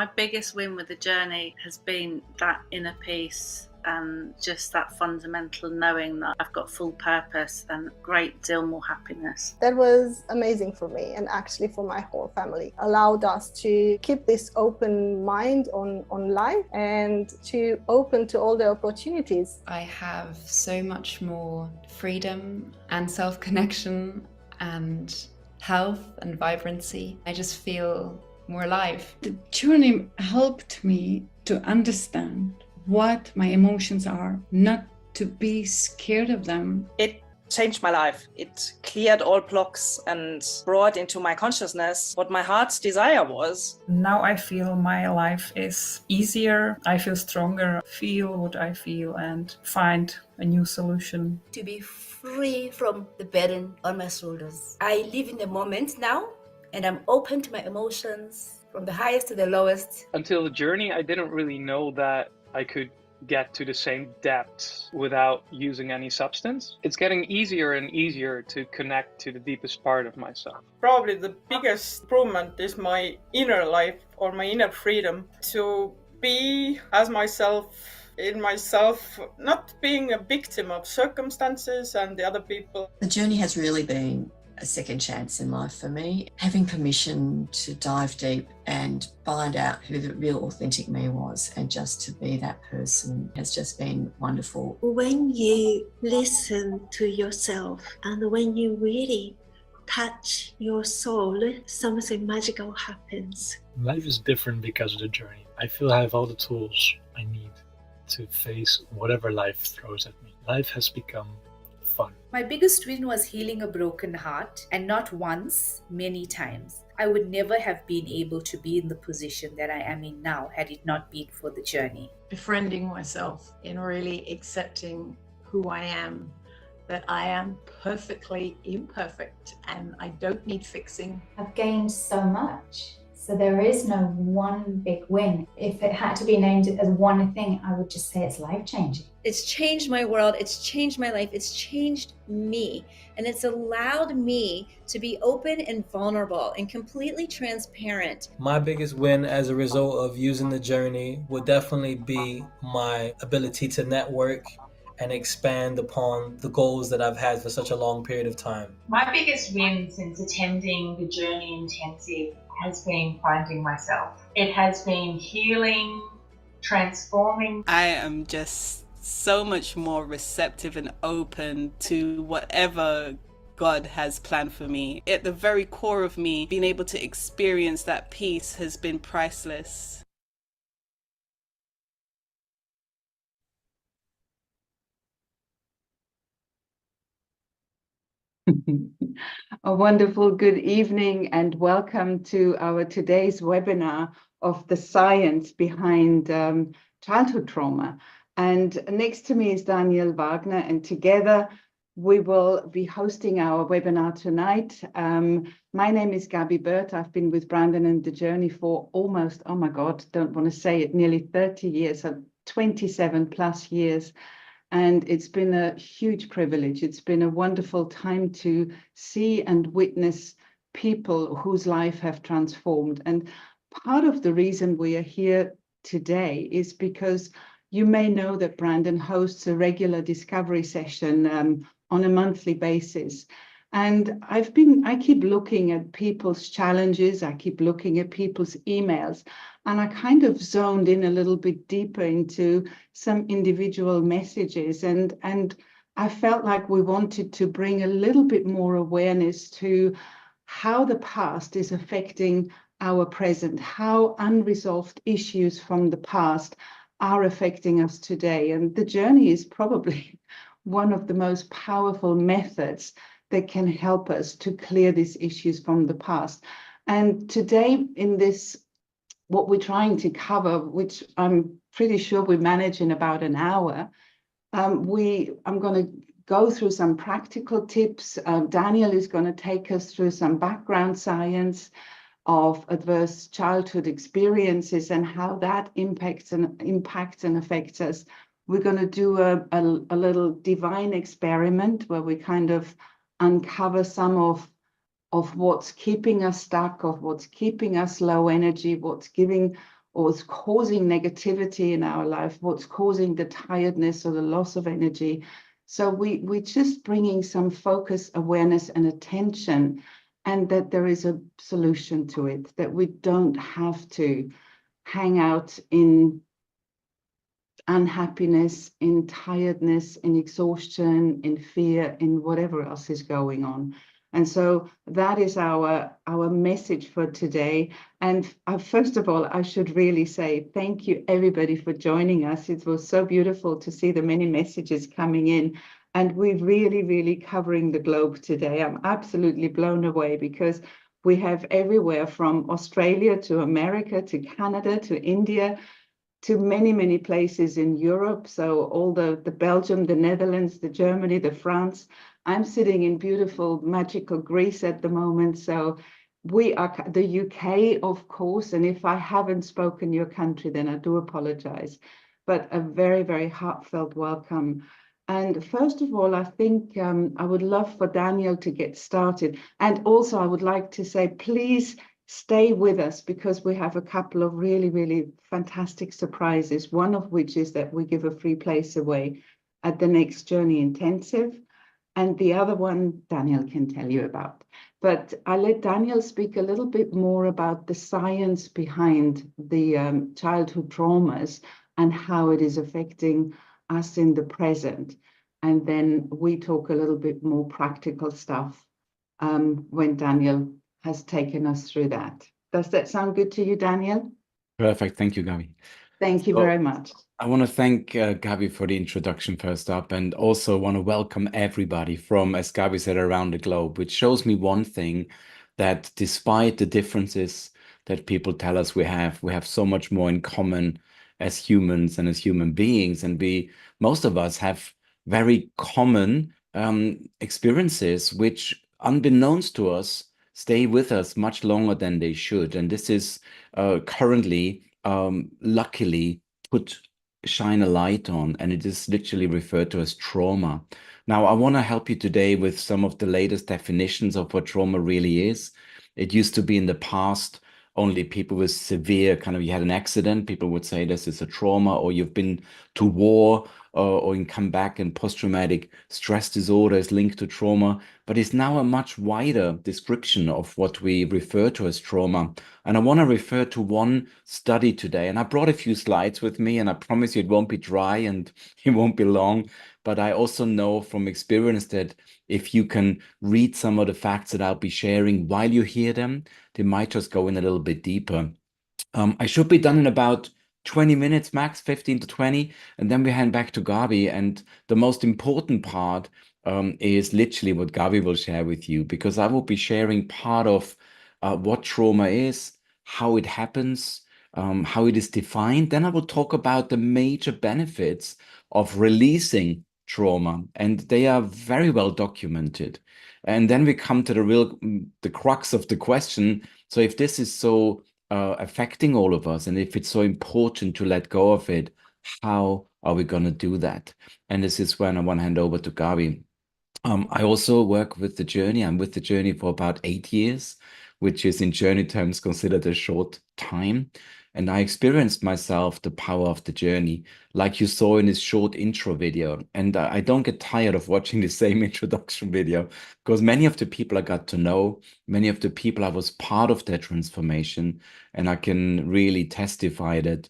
My biggest win with the journey has been that inner peace and just that fundamental knowing that I've got full purpose and a great deal more happiness. That was amazing for me and actually for my whole family. Allowed us to keep this open mind on life and to open to all the opportunities. I have so much more freedom and self-connection and health and vibrancy. I just feel more alive. The journey helped me to understand what my emotions are, not to be scared of them. It changed my life. It cleared all blocks and brought into my consciousness what my heart's desire was. Now I feel my life is easier. I feel stronger, feel what I feel and find a new solution. To be free from the burden on my shoulders. I live in the moment now and I'm open to my emotions from the highest to the lowest. Until the journey, I didn't really know that I could get to the same depth without using any substance. It's getting easier and easier to connect to the deepest part of myself. Probably the biggest improvement is my inner life or my inner freedom to be as myself, in myself, not being a victim of circumstances and the other people. The journey has really been a second chance in life for me. Having permission to dive deep and find out who the real authentic me was and just to be that person has just been wonderful. When you listen to yourself and when you really touch your soul, something magical happens. Life is different because of the journey. I feel I have all the tools I need to face whatever life throws at me. Life has become fun. My biggest win was healing a broken heart, and not once, many times. I would never have been able to be in the position that I am in now had it not been for the journey. Befriending myself in really accepting who I am, that I am perfectly imperfect and I don't need fixing. I've gained so much. So there is no one big win. If it had to be named as one thing, I would just say it's life-changing. It's changed my world, it's changed my life, it's changed me. And it's allowed me to be open and vulnerable and completely transparent. My biggest win as a result of using the journey would definitely be my ability to network and expand upon the goals that I've had for such a long period of time. My biggest win since attending the Journey Intensive has been finding myself. It has been healing, transforming. I am just so much more receptive and open to whatever God has planned for me. At the very core of me, being able to experience that peace has been priceless. A wonderful good evening and welcome to our today's webinar of the science behind childhood trauma. And next to me is Daniel Wagner, and together we will be hosting our webinar tonight. My name is Gabby Burt. I've been with Brandon and the Journey for almost, oh my God, don't want to say it, nearly 30 years, so 27 plus years. And it's been a huge privilege. It's been a wonderful time to see and witness people whose life have transformed. And part of the reason we are here today is because you may know that Brandon hosts a regular discovery session on a monthly basis. And I keep looking at people's challenges, I keep looking at people's emails, and I kind of zoned in a little bit deeper into some individual messages. And I felt like we wanted to bring a little bit more awareness to how the past is affecting our present, how unresolved issues from the past are affecting us today. And the journey is probably one of the most powerful methods that can help us to clear these issues from the past. And today in this, what we're trying to cover, which I'm pretty sure we manage in about an hour, I'm going to go through some practical tips. Daniel is going to take us through some background science of adverse childhood experiences and how that impacts and affects us. We're going to do a little divine experiment where we kind of uncover some of what's keeping us stuck, of what's keeping us low energy, what's giving or what's causing negativity in our life, what's causing the tiredness or the loss of energy. So we're just bringing some focus, awareness, and attention, and that there is a solution to it, that we don't have to hang out in unhappiness, in tiredness, in exhaustion, in fear, in whatever else is going on. And so that is our message for today. And first of all, I should really say thank you, everybody, for joining us. It was so beautiful to see the many messages coming in. And we're really, really covering the globe today. I'm absolutely blown away because we have everywhere from Australia to America to Canada to India to many, many places in Europe. So all the Belgium, the Netherlands, the Germany, the France. I'm sitting in beautiful, magical Greece at the moment. So we are the UK, of course. And if I haven't spoken your country, then I do apologize. But a very, very heartfelt welcome. And first of all, I think I would love for Daniel to get started. And also I would like to say, please stay with us because we have a couple of really, really fantastic surprises. One of which is that we give a free place away at the next Journey Intensive. And the other one, Daniel can tell you about. But I'll let Daniel speak a little bit more about the science behind the childhood traumas and how it is affecting us in the present. And then we talk a little bit more practical stuff when Daniel has taken us through that. Does that sound good to you, Daniel? Perfect. Thank you, Gabi. Thank you very much. I want to thank Gabi for the introduction first up, and also want to welcome everybody from, as Gabi said, around the globe, which shows me one thing, that despite the differences that people tell us we have so much more in common as humans and as human beings. And most of us have very common experiences, which unbeknownst to us, stay with us much longer than they should. And this is currently, luckily, shine a light on, and it is literally referred to as trauma. Now, I want to help you today with some of the latest definitions of what trauma really is. It used to be in the past, only people with severe you had an accident, people would say this is a trauma, or you've been to war, or you come back, and post-traumatic stress disorder is linked to trauma. But it's now a much wider description of what we refer to as trauma. And I want to refer to one study today. And I brought a few slides with me, and I promise you it won't be dry and it won't be long. But I also know from experience that if you can read some of the facts that I'll be sharing while you hear them, they might just go in a little bit deeper. I should be done in about 20 minutes max, 15 to 20, and then we hand back to Gabi. And the most important part is literally what Gabi will share with you, because I will be sharing part of what trauma is, how it happens, how it is defined. Then I will talk about the major benefits of releasing trauma, and they are very well documented. And then we come to the crux of the question. So if this is so affecting all of us, and if it's so important to let go of it, how are we going to do that? And this is when I want to hand over to Gabi. I also work with the Journey. I'm with the Journey for about 8 years, which is in Journey terms considered a short time. And I experienced myself the power of the Journey, like you saw in this short intro video. And I don't get tired of watching the same introduction video, because many of the people I got to know, many of the people I was part of their transformation, and I can really testify that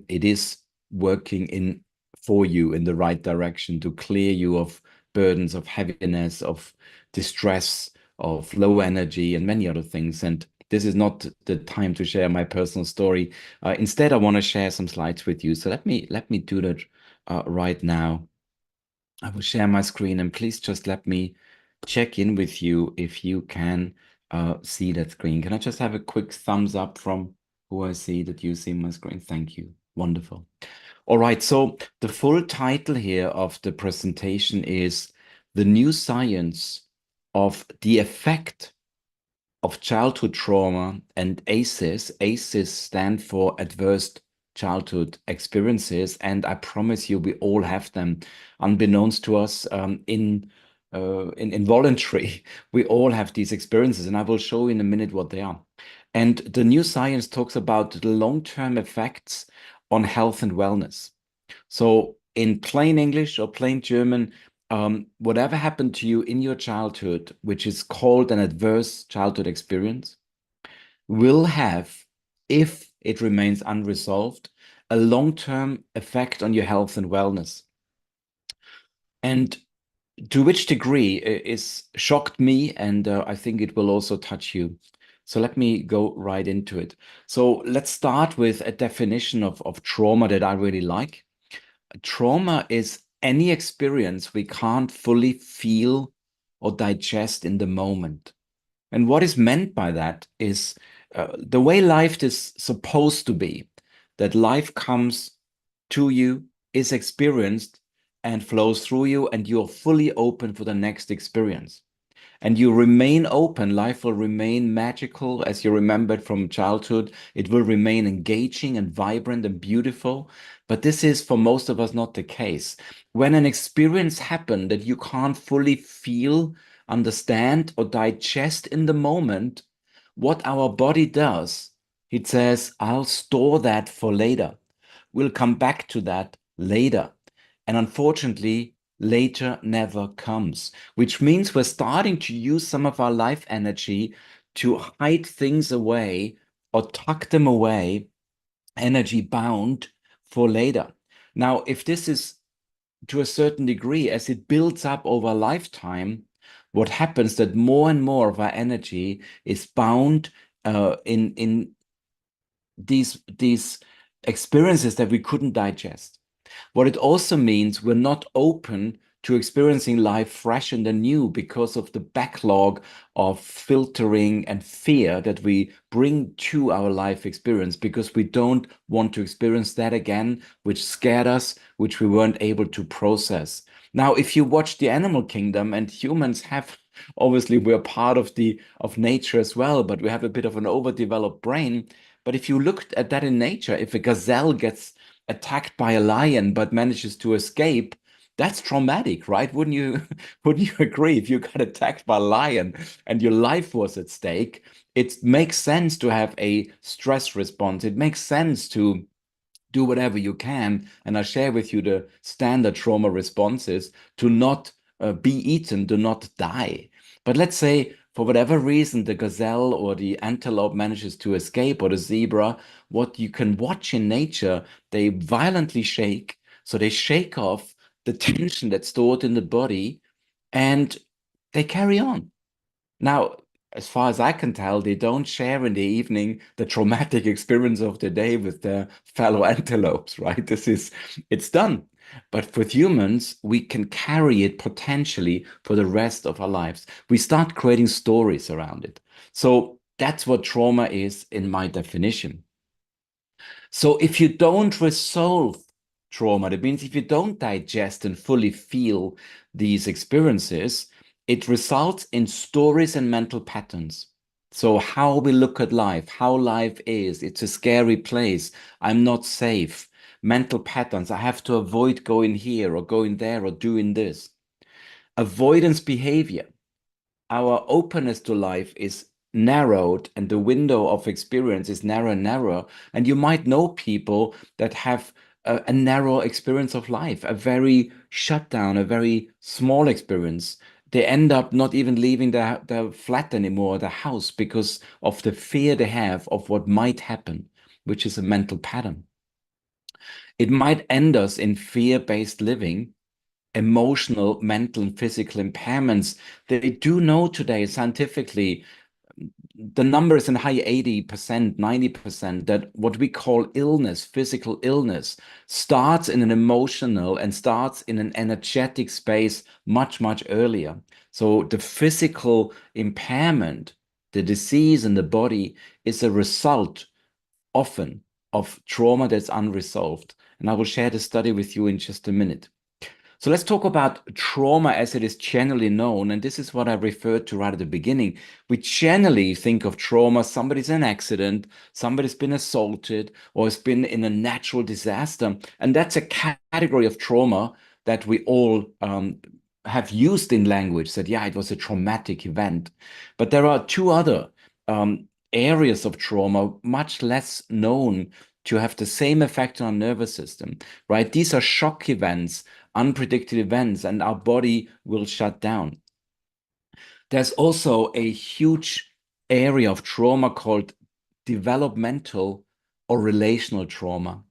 it is working for you in the right direction to clear you of burdens, of heaviness, of distress, of low energy, and many other things. And this is not the time to share my personal story. Instead, I want to share some slides with you. So let me do that right now. I will share my screen, and please just let me check in with you if you can see that screen. Can I just have a quick thumbs up from who I see that you see my screen? Thank you. Wonderful. All right. So the full title here of the presentation is The New Science of the Effect of Childhood Trauma and ACEs. ACEs stand for Adverse Childhood Experiences, and I promise you we all have them, unbeknownst to us, involuntary. We all have these experiences, and I will show you in a minute what they are. And the new science talks about the long-term effects on health and wellness. So in plain English or plain German, whatever happened to you in your childhood, which is called an adverse childhood experience, will have, if it remains unresolved, a long-term effect on your health and wellness. And to which degree is shocked me, and I think it will also touch you. So let me go right into it. So let's start with a definition of trauma that I really like. Trauma is any experience we can't fully feel or digest in the moment. And what is meant by that is the way life is supposed to be, that life comes to you, is experienced, and flows through you, and you're fully open for the next experience. And you remain open, life will remain magical as you remembered from childhood. It will remain engaging and vibrant and beautiful. But this is for most of us not the case. When an experience happened that you can't fully feel, understand, or digest in the moment, what our body does, it says, I'll store that for later. We'll come back to that later. And unfortunately, later never comes, which means we're starting to use some of our life energy to hide things away or tuck them away, energy bound, for later. Now, if this is to a certain degree, as it builds up over a lifetime, what happens that more and more of our energy is bound in these experiences that we couldn't digest. What it also means, we're not open to experiencing life fresh and anew because of the backlog of filtering and fear that we bring to our life experience, because we don't want to experience that again, which scared us, which we weren't able to process. Now, if you watch the animal kingdom, and humans have, obviously we're part of nature as well, but we have a bit of an overdeveloped brain. But if you looked at that in nature, if a gazelle gets attacked by a lion but manages to escape, that's traumatic, right? Wouldn't you agree? If you got attacked by a lion and your life was at stake, it makes sense to have a stress response. It makes sense to do whatever you can, and I'll share with you the standard trauma responses to not be eaten, to not die. But let's say, for whatever reason, the gazelle or the antelope manages to escape, or the zebra, what you can watch in nature, they violently shake. So they shake off the tension that's stored in the body and they carry on. Now, as far as I can tell, they don't share in the evening the traumatic experience of the day with their fellow antelopes, right? It's done. But with humans, we can carry it potentially for the rest of our lives. We start creating stories around it. So that's what trauma is in my definition. So if you don't resolve trauma, that means if you don't digest and fully feel these experiences, it results in stories and mental patterns. So how we look at life, how life is, it's a scary place, I'm not safe. Mental patterns, I have to avoid going here or going there or doing this. Avoidance behavior. Our openness to life is narrowed and the window of experience is narrower and narrower. And you might know people that have a narrow experience of life, a very shut down, a very small experience. They end up not even leaving their flat anymore, their house, because of the fear they have of what might happen, which is a mental pattern. It might end us in fear-based living, emotional, mental, and physical impairments. They do know today scientifically, the number is in high 80%, 90%, that what we call illness, physical illness, starts in an emotional and starts in an energetic space much, much earlier. So the physical impairment, the disease in the body, is a result often of trauma that's unresolved. And I will share the study with you in just a minute. So let's talk about trauma as it is generally known. And this is what I referred to right at the beginning. We generally think of trauma, somebody's in an accident, somebody's been assaulted, or has been in a natural disaster. And that's a category of trauma that we all have used in language, that, yeah, it was a traumatic event. But there are two other areas of trauma much less known to have the same effect on our nervous system, right? These are shock events, unpredicted events, and our body will shut down. There's also a huge area of trauma called developmental or relational trauma.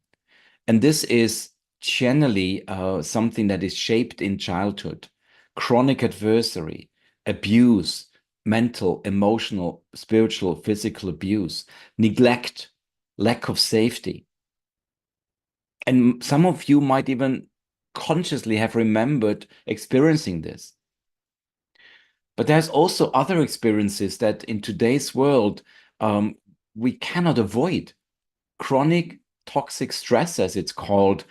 And this is generally something that is shaped in childhood. Chronic adversary, abuse, mental, emotional, spiritual, physical abuse, neglect, lack of safety. And some of you might even consciously have remembered experiencing this. But there's also other experiences that in today's world we cannot avoid. Chronic toxic stress, as it's called,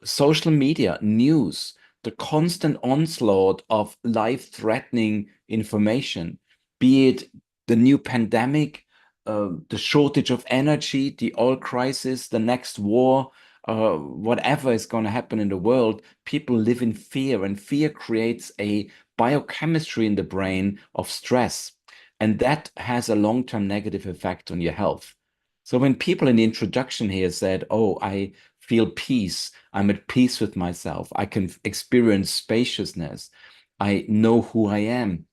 social media, news, the constant onslaught of life-threatening information, be it the new pandemic, the shortage of energy, the oil crisis, the next war, whatever is going to happen in the world, people live in fear, and fear creates a biochemistry in the brain of stress. And that has a long-term negative effect on your health. So when people in the introduction here said, oh, I feel peace, I'm at peace with myself, I can experience spaciousness, I know who I am,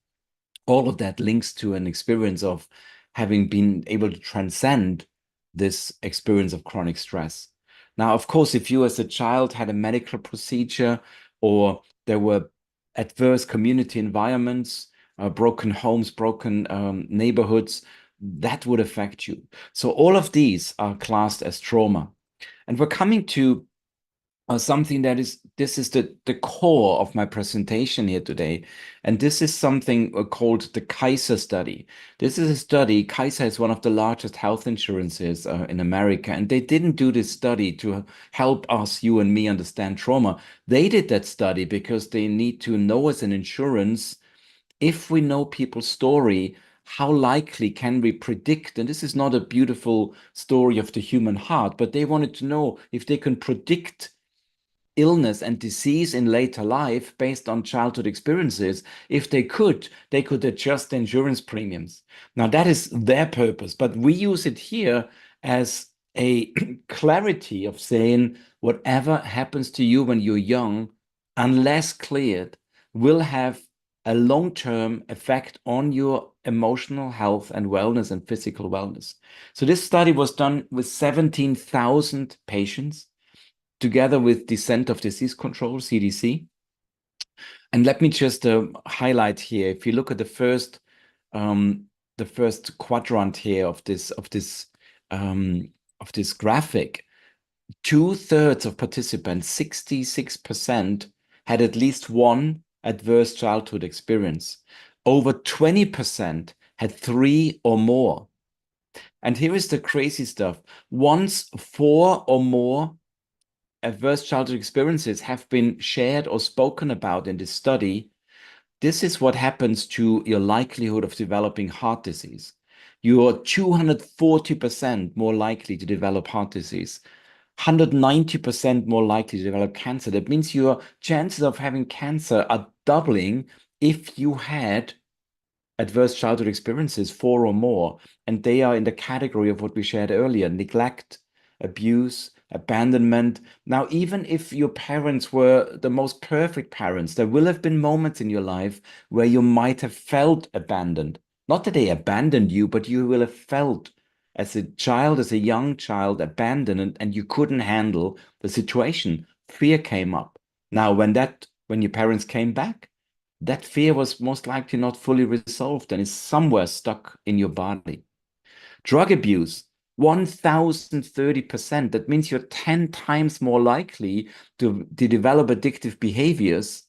all of that links to an experience of having been able to transcend this experience of chronic stress. Now, of course, if you as a child had a medical procedure, or there were adverse community environments, broken homes, broken neighborhoods, that would affect you. So all of these are classed as trauma. And we're coming to something that is, this is the core of my presentation here today. And this is something called the Kaiser study. This is a study, Kaiser is one of the largest health insurances in America. And they didn't do this study to help us, you and me, understand trauma. They did that study because they need to know as an insurance, if we know people's story, how likely can we predict, and this is not a beautiful story of the human heart, but they wanted to know if they can predict illness and disease in later life based on childhood experiences. If they could adjust the insurance premiums. Now that is their purpose, but we use it here as a clarity of saying whatever happens to you when you're young, unless cleared, will have a long-term effect on your emotional health and wellness and physical wellness. So this study was done with 17,000 patients, together with the Center of Disease Control, CDC. And let me just highlight here, if you look at the first quadrant here of this graphic, 2/3 of participants, 66%, had at least one adverse childhood experience. Over 20% had 3 or more. And here is the crazy stuff. Once 4 or more adverse childhood experiences have been shared or spoken about in this study, this is what happens to your likelihood of developing heart disease. You are 240% more likely to develop heart disease, 190% more likely to develop cancer. That means your chances of having cancer are doubling if you had adverse childhood experiences, 4 or more. And they are in the category of what we shared earlier: neglect, abuse, abandonment. Now, even if your parents were the most perfect parents, there will have been moments in your life where you might have felt abandoned. Not that they abandoned you, but you will have felt as a child, as a young child, abandoned, and you couldn't handle the situation. Fear came up. Now, when your parents came back, that fear was most likely not fully resolved and is somewhere stuck in your body. Drug abuse, 1,030%. That means you're 10 times more likely to develop addictive behaviors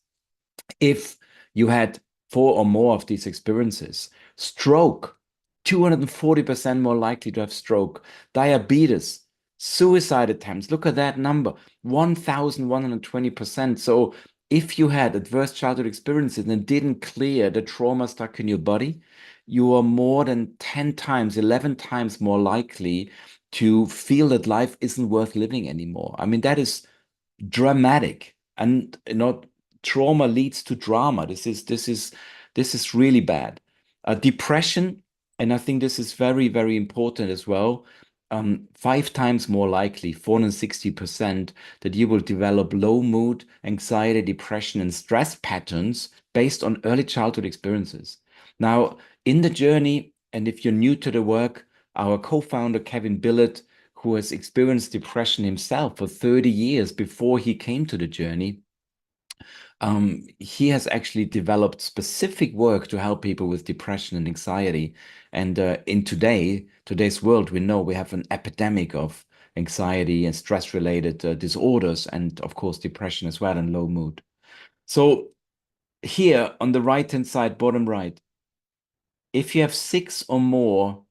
if you had 4 or more of these experiences. Stroke, 240% more likely to have stroke. Diabetes, suicide attempts, look at that number, 1,120%. So if you had adverse childhood experiences and didn't clear the trauma stuck in your body, you are more than 10 times, 11 times more likely to feel that life isn't worth living anymore. I mean, that is dramatic. And trauma leads to drama. This is really bad. Depression, And I think this is very, very important as well. 5 times more likely, 460%, that you will develop low mood, anxiety, depression, and stress patterns based on early childhood experiences. Now, in the journey, and if you're new to the work, our co-founder, Kevin Billett, who has experienced depression himself for 30 years before he came to the journey, he has actually developed specific work to help people with depression and anxiety. And in today's world, we know we have an epidemic of anxiety and stress-related disorders, and of course, depression as well, and low mood. So here on the right-hand side, bottom right, if you have 6 or more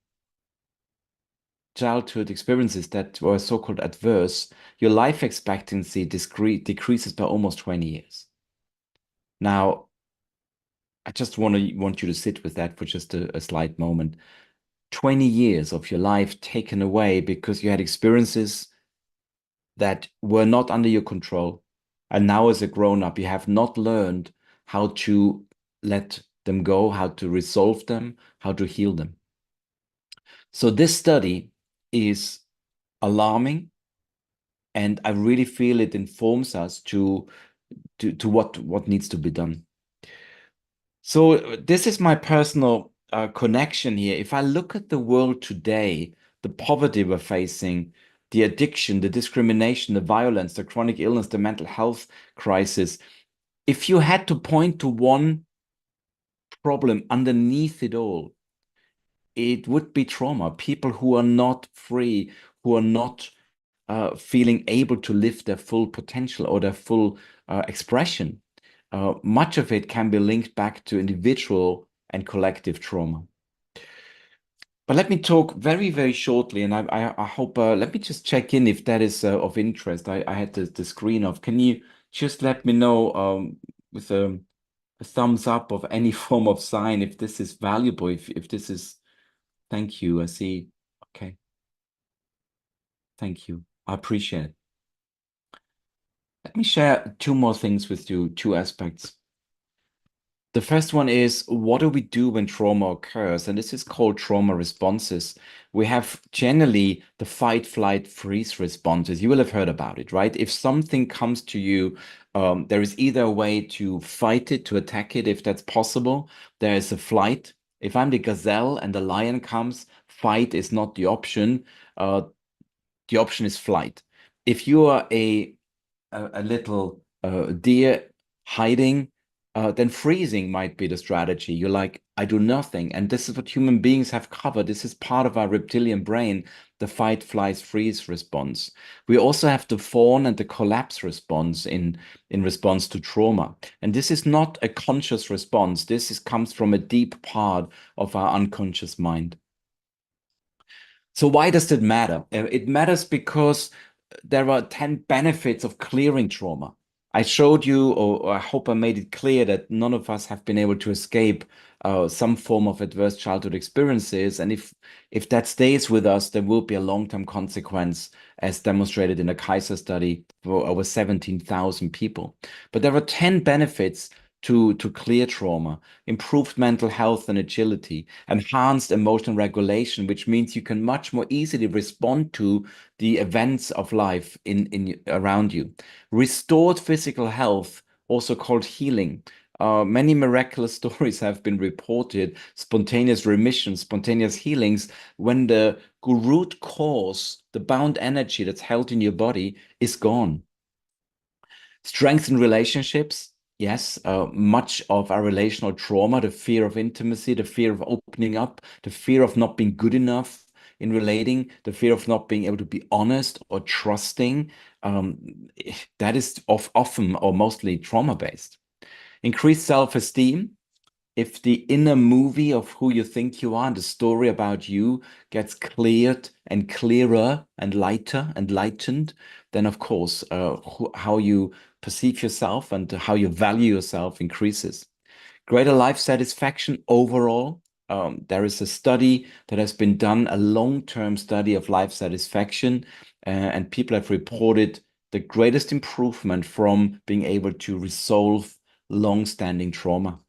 childhood experiences that were so-called adverse, your life expectancy decreases by almost 20 years. Now, I just want you to sit with that for just a slight moment. 20 years of your life taken away because you had experiences that were not under your control. And now as a grown-up, you have not learned how to let them go, how to resolve them, how to heal them. So this study is alarming, and I really feel it informs us to what needs to be done. So this is my personal connection here. If I look at the world today, the poverty we're facing, the addiction, the discrimination, the violence, the chronic illness, the mental health crisis, if you had to point to one problem underneath it all, it would be trauma. People who are not free, who are not feeling able to live their full potential or their full expression. Much of it can be linked back to individual and collective trauma. But let me talk very, very shortly, and I hope, let me just check in if that is of interest. I had the screen off. Can you just let me know with a thumbs up of any form of sign if this is valuable, if this is, thank you, I see, okay. Thank you, I appreciate it. Let me share 2 more things with you, 2 aspects. The first one is, what do we do when trauma occurs? And this is called trauma responses. We have generally the fight, flight, freeze responses. You will have heard about it, right? If something comes to you, there is either a way to fight it, to attack it, if that's possible. There is a flight. If I'm the gazelle and the lion comes, fight is not the option. The option is flight. If you are a little deer hiding, then freezing might be the strategy. You're like, I do nothing. And this is what human beings have covered. This is part of our reptilian brain, the fight, flight, freeze response. We also have the fawn and the collapse response in response to trauma. And this is not a conscious response. This comes from a deep part of our unconscious mind. So why does it matter? It matters because there are 10 benefits of clearing trauma. I showed you, or I hope I made it clear, that none of us have been able to escape some form of adverse childhood experiences. And if that stays with us, there will be a long-term consequence, as demonstrated in a Kaiser study for over 17,000 people. But there are 10 benefits to clear trauma: improved mental health and agility, enhanced emotional regulation, which means you can much more easily respond to the events of life around you; restored physical health, also called healing. Many miraculous stories have been reported, spontaneous remissions, spontaneous healings, when the root cause, the bound energy that's held in your body, is gone. Strengthen relationships. Yes, much of our relational trauma, the fear of intimacy, the fear of opening up, the fear of not being good enough in relating, the fear of not being able to be honest or trusting, that is often or mostly trauma-based. Increased self-esteem. If the inner movie of who you think you are and the story about you gets cleared and clearer and lighter and lightened, then of course how you perceive yourself and how you value yourself increases. Greater life satisfaction overall. There is a study that has been done, a long-term study of life satisfaction, and people have reported the greatest improvement from being able to resolve long-standing trauma.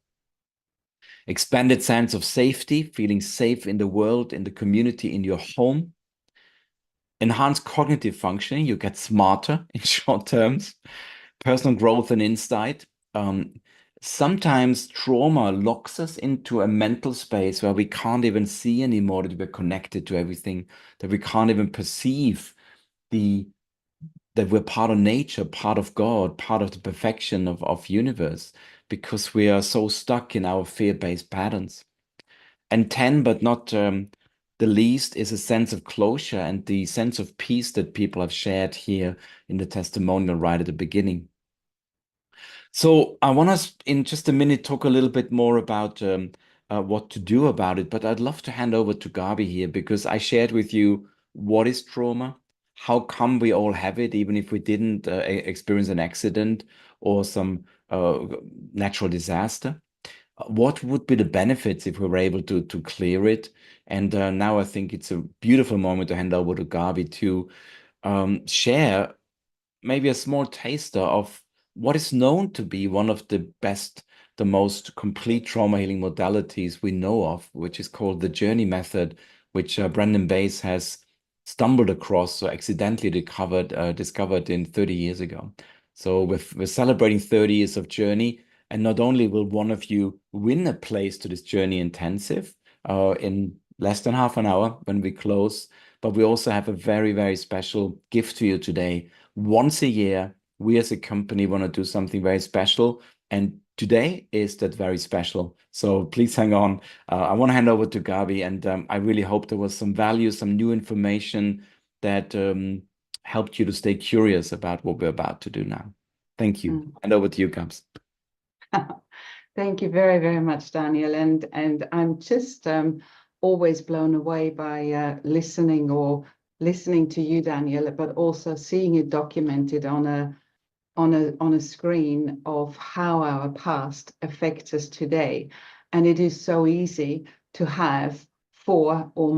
expanded sense of safety, feeling safe in the world, in the community, in your home. Enhanced cognitive functioning, you get smarter in short terms. Personal growth and insight. Sometimes trauma locks us into a mental space where we can't even see anymore that we're connected to everything, that we can't even perceive that we're part of nature, part of God, part of the perfection of universe, because we are so stuck in our fear-based patterns. And 10, but not the least, is a sense of closure and the sense of peace that people have shared here in the testimonial right at the beginning. So I want us in just a minute talk a little bit more about what to do about it, but I'd love to hand over to Gabi here, because I shared with you what is trauma, how come we all have it, even if we didn't experience an accident or some natural disaster. What would be the benefits if we were able to clear it? And now I think it's a beautiful moment to hand over to Gabi to share maybe a small taster of what is known to be one of the best, the most complete trauma healing modalities we know of, which is called the Journey Method, which Brendan Bays has stumbled across or accidentally discovered in 30 years ago. So we're celebrating 30 years of Journey, and not only will one of you win a place to this Journey Intensive in less than half an hour when we close, but we also have a very, very special gift to you today. Once a year, we as a company want to do something very special, and today is that very special. So please hang on. I want to hand over to Gabi, and I really hope there was some value, some new information that helped you to stay curious about what we're about to do now. Thank you. And over to you, Gabs. Thank you very, very much, Daniel. And I'm just always blown away by listening to you, Daniel, but also seeing it documented on a screen of how our past affects us today. And it is so easy to have 4 or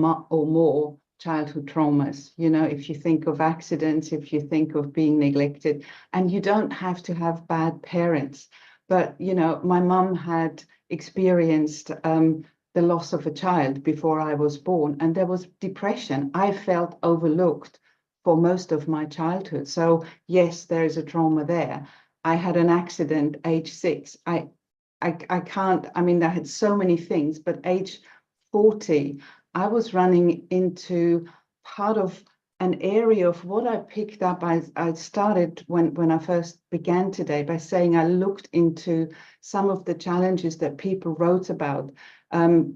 more childhood traumas. You know, if you think of accidents, if you think of being neglected, and you don't have to have bad parents. But, you know, my mum had experienced the loss of a child before I was born, and there was depression. I felt overlooked for most of my childhood. So yes, there is a trauma there. I had an accident age 6. I had so many things, but age 40, I was running into part of an area of what I picked up. I started when I first began today by saying I looked into some of the challenges that people wrote about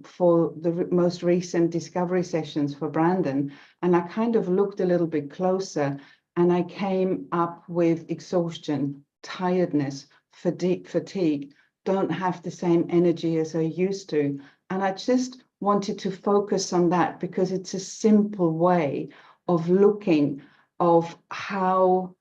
for the most recent discovery sessions for Brandon. And I kind of looked a little bit closer, and I came up with exhaustion, tiredness, fatigue, don't have the same energy as I used to. And I just wanted to focus on that because it's a simple way of looking of how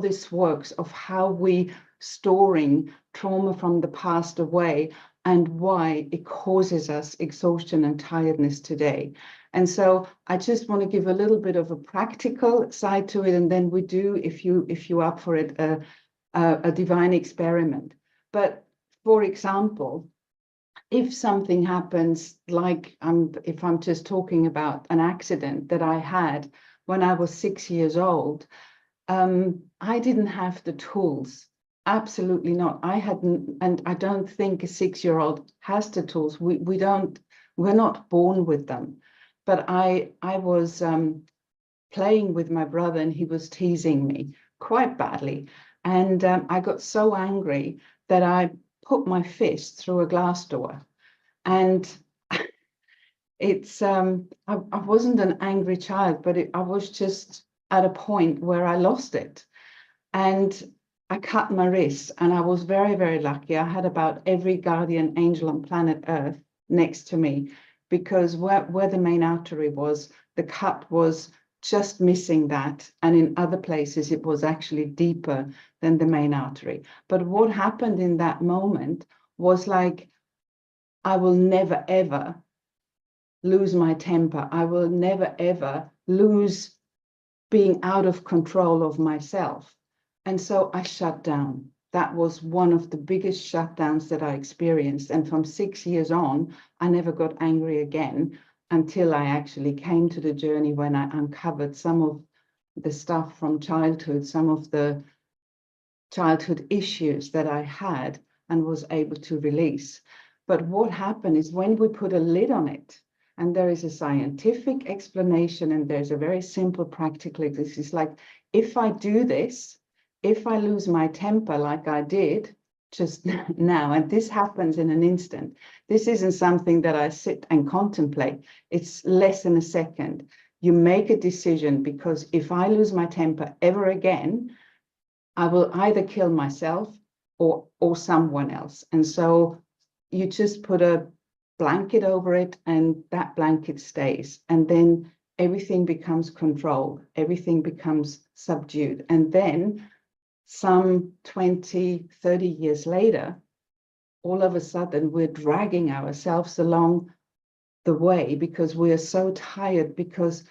this works, of how we storing trauma from the past away and why it causes us exhaustion and tiredness today. And so I just want to give a little bit of a practical side to it, and then we do, if you're up for it, a divine experiment. But for example, if something happens, like if I'm just talking about an accident that I had when I was 6 years old, I didn't have the tools. Absolutely not. I hadn't, and I don't think a 6-year-old has the tools. We're not born with them. But I was playing with my brother, and he was teasing me quite badly. And I got so angry that I put my fist through a glass door. And it's I wasn't an angry child, but I was just at a point where I lost it. And I cut my wrist, and I was very, very lucky. I had about every guardian angel on planet Earth next to me, because where the main artery was, the cut was just missing that. And in other places, it was actually deeper than the main artery. But what happened in that moment was like, I will never, ever lose my temper. I will never, ever lose being out of control of myself. And so I shut down. that was one of the biggest shutdowns that I experienced. And from 6 years on, I never got angry again until I actually came to the journey when I uncovered some of the stuff from childhood, some of the childhood issues that I had and was able to release. But what happened is when we put a lid on it, and there is a scientific explanation and there's a very simple practical, this is like, if I do this, if I lose my temper like I did just now, and this happens in an instant, this isn't something that I sit and contemplate, it's less than a second. You make a decision, because if I lose my temper ever again, I will either kill myself or someone else. And so you just put a blanket over it and that blanket stays. And then everything becomes controlled, everything becomes subdued. And then some 20, 30 years later, all of a sudden we're dragging ourselves along the way because we are so tired, because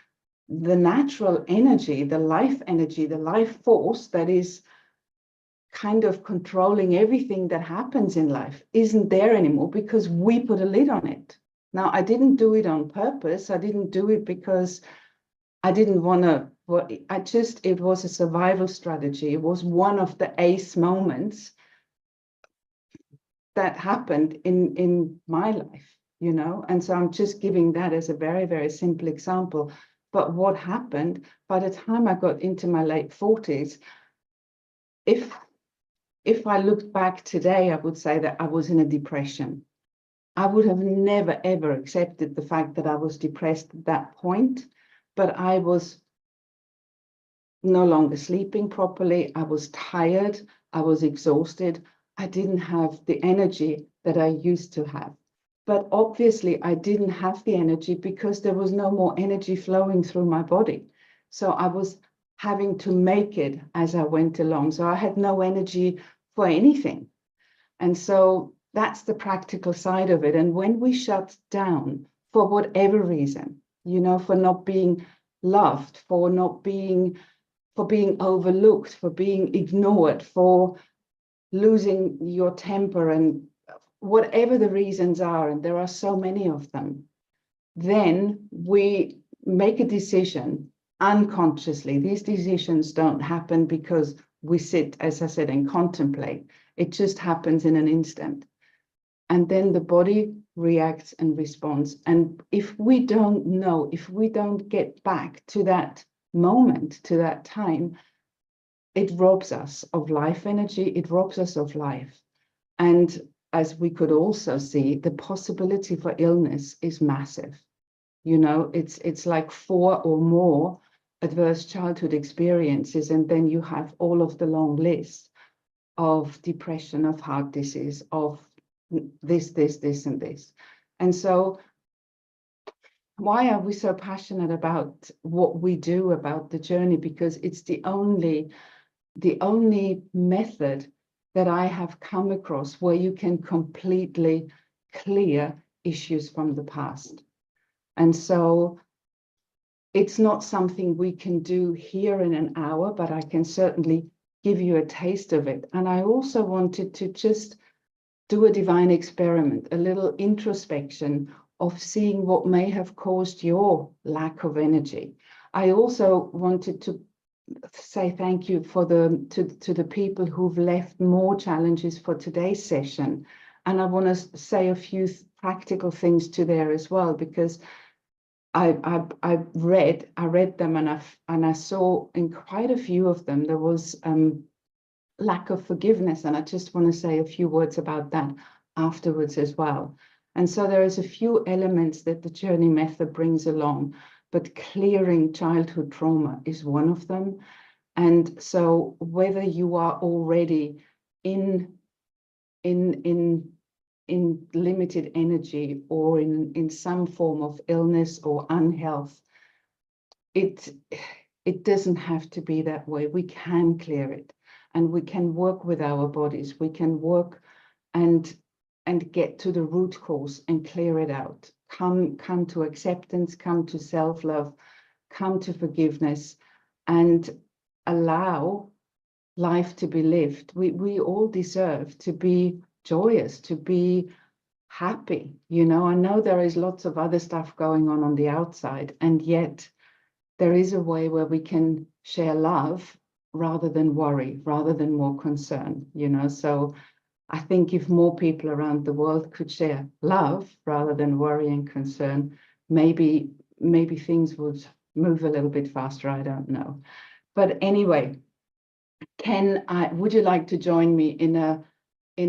the natural energy, the life force that is kind of controlling everything that happens in life isn't there anymore because we put a lid on it. Now, I didn't do it on purpose. I didn't do it because I didn't want to, it was a survival strategy. It was one of the ace moments that happened in my life, you know? And so I'm just giving that as a very, very simple example. But what happened by the time I got into my late 40s, if I looked back today, I would say that I was in a depression. I would have never, ever accepted the fact that I was depressed at that point, but I was no longer sleeping properly. I was tired. I was exhausted. I didn't have the energy that I used to have. But obviously, I didn't have the energy because there was no more energy flowing through my body. So I was having to make it as I went along. So I had no energy for anything. And so that's the practical side of it. And when we shut down for whatever reason, you know, for not being loved, for being overlooked, for being ignored, for losing your temper, and whatever the reasons are, and there are so many of them, then we make a decision unconsciously. These decisions don't happen because we sit, as I said, and contemplate. It just happens in an instant. And then the body reacts and responds. And if we don't know, if we don't get back to that moment, to that time, it robs us of life energy, it robs us of life. And as we could also see, the possibility for illness is massive. You know, it's like 4 or more adverse childhood experiences, and then you have all of the long list of depression, of heart disease, of this, and this. And so why are we so passionate about what we do, about the journey? Because it's the only method that I have come across where you can completely clear issues from the past. And so it's not something we can do here in an hour, but I can certainly give you a taste of it. And I also wanted to just do a divine experiment, a little introspection of seeing what may have caused your lack of energy. I also wanted to say thank you for to the people who've left more challenges for today's session. And I want to say a few practical things to there as well, because I read them, and I saw in quite a few of them there was lack of forgiveness, and I just want to say a few words about that afterwards as well. And so there is a few elements that the journey method brings along, but clearing childhood trauma is one of them. And so whether you are already in limited energy or in some form of illness or unhealth, it doesn't have to be that way. We can clear it, and we can work with our bodies. We can work and get to the root cause and clear it out. Come to acceptance, come to self-love, come to forgiveness, and allow life to be lived. We all deserve to be joyous, to be happy. You know, I know there is lots of other stuff going on the outside, and yet there is a way where we can share love rather than worry, rather than more concern, you know. So I think if more people around the world could share love rather than worry and concern, maybe things would move a little bit faster. I don't know. But anyway, would you like to join me in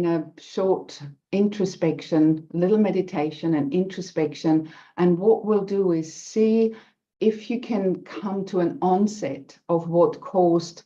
a short introspection, little meditation and introspection? And what we'll do is see if you can come to an onset of what caused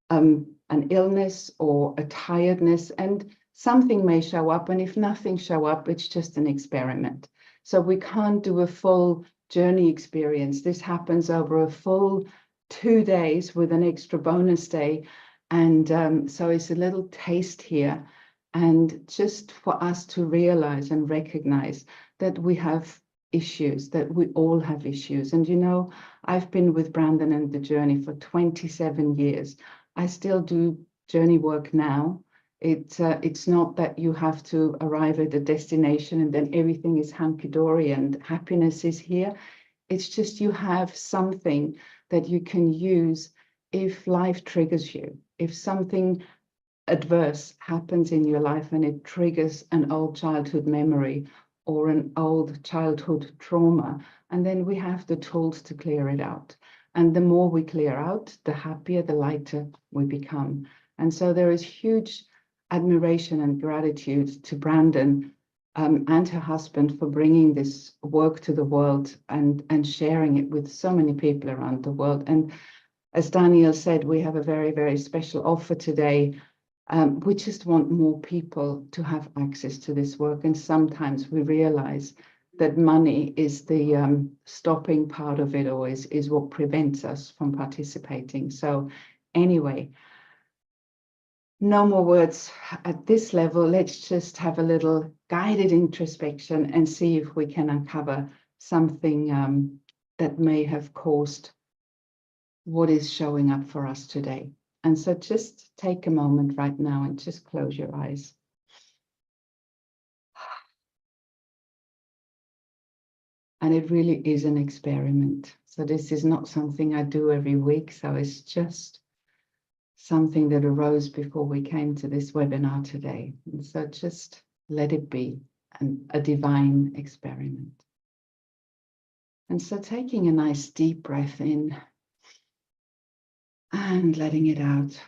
an illness or a tiredness, and something may show up, and if nothing show up, it's just an experiment. So we can't do a full journey experience. This happens over a full 2 days with an extra bonus day. And so it's a little taste here, and just for us to realize and recognize that we have issues, that we all have issues. And you know, I've been with Brandon and the journey for 27 years. I still do journey work now. It's not that you have to arrive at a destination and then everything is hunky-dory and happiness is here. It's just you have something that you can use if life triggers you. If something adverse happens in your life and it triggers an old childhood memory or an old childhood trauma, and then we have the tools to clear it out. And the more we clear out, the happier, the lighter we become. And so there is huge admiration and gratitude to Brandon and her husband for bringing this work to the world and sharing it with so many people around the world. And as Daniel said, we have a very, very special offer today. We just want more people to have access to this work. And sometimes we realize that money is the stopping part of it, or is what prevents us from participating. So anyway, no more words at this level. Let's just have a little guided introspection and see if we can uncover something that may have caused what is showing up for us today. And so just take a moment right now and just close your eyes. And it really is an experiment. So this is not something I do every week. So it's just something that arose before we came to this webinar today. And so just let it be a divine experiment. And so taking a nice deep breath in and letting it out.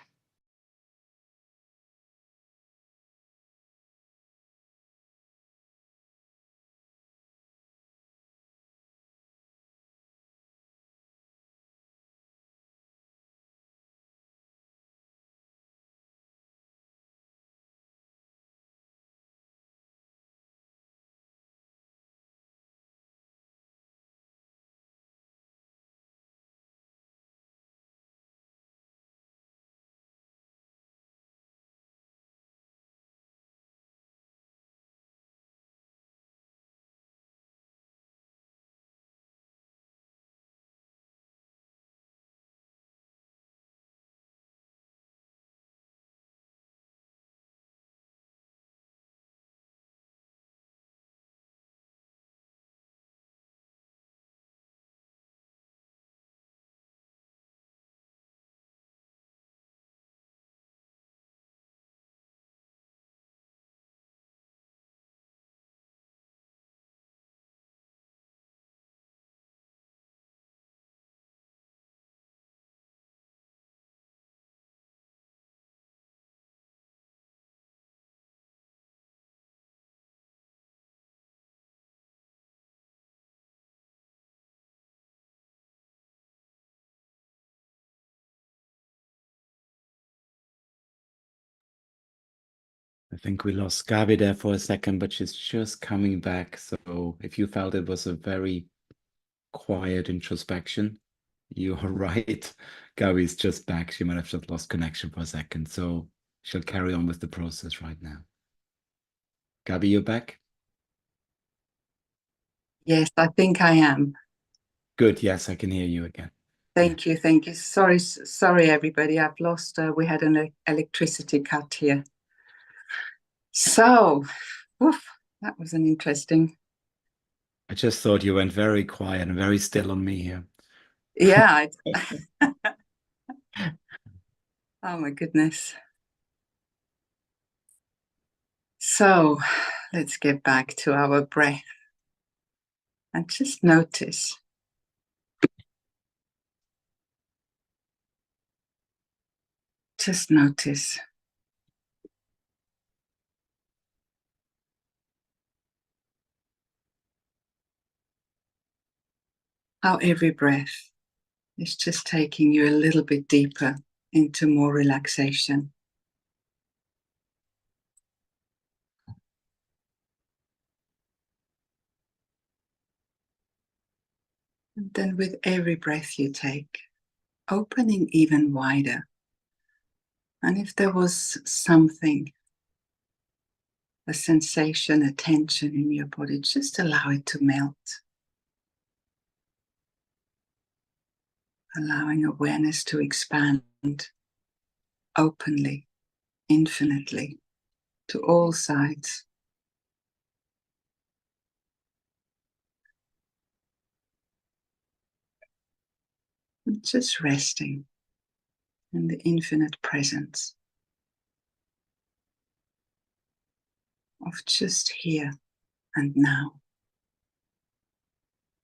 I think we lost Gabi there for a second, but she's just coming back. So if you felt it was a very quiet introspection, you're right. Gabi's just back. She might have just lost connection for a second. So she'll carry on with the process right now. Gabi, you're back? Yes, I think I am. Good. Yes, I can hear you again. Thank you, thank you. Sorry, everybody. I've lost. We had an electricity cut here. So, that was an interesting. I just thought you went very quiet and very still on me here. Yeah. Oh my goodness. So, let's get back to our breath and just notice. Just notice how every breath is just taking you a little bit deeper into more relaxation. And then with every breath you take, opening even wider. And if there was something, a sensation, a tension in your body, just allow it to melt. Allowing awareness to expand openly, infinitely, to all sides. And just resting in the infinite presence of just here and now.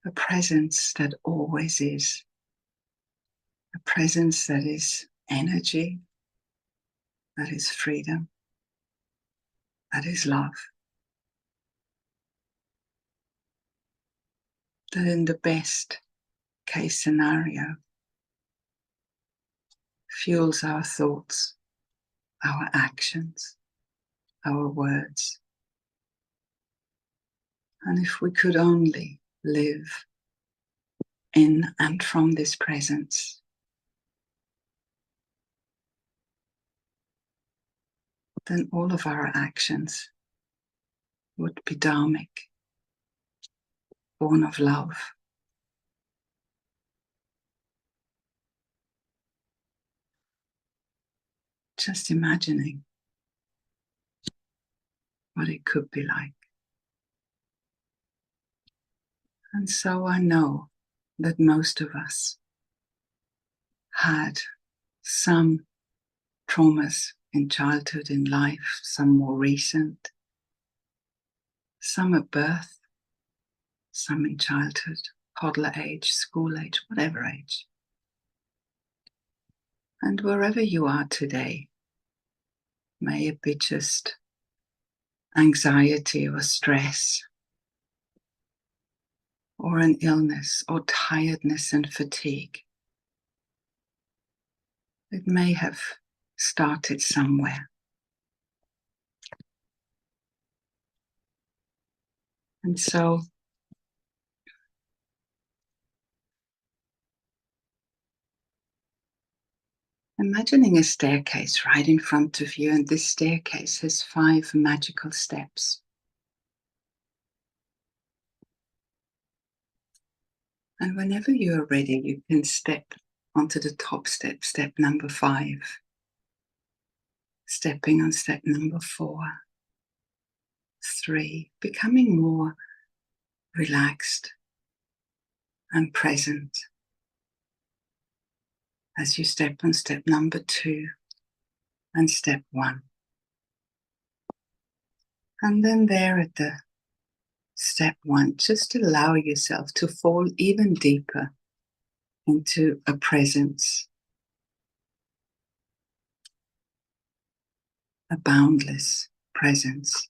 A presence that always is. A presence that is energy, that is freedom, that is love. That in the best case scenario fuels our thoughts, our actions, our words. And if we could only live in and from this presence, then all of our actions would be dharmic, born of love. Just imagining what it could be like. And so I know that most of us had some traumas in childhood, in life, some more recent, some at birth, some in childhood, toddler age, school age, whatever age. And wherever you are today, may it be just anxiety or stress, or an illness, or tiredness and fatigue. It may have started somewhere. And so imagining a staircase right in front of you, and this staircase has 5 magical steps. And whenever you are ready, you can step onto the top step, step number 5. Stepping on step number 4, 3, becoming more relaxed and present as you step on step number 2 and step 1. And then there at the step 1, just allow yourself to fall even deeper into a presence, a boundless presence.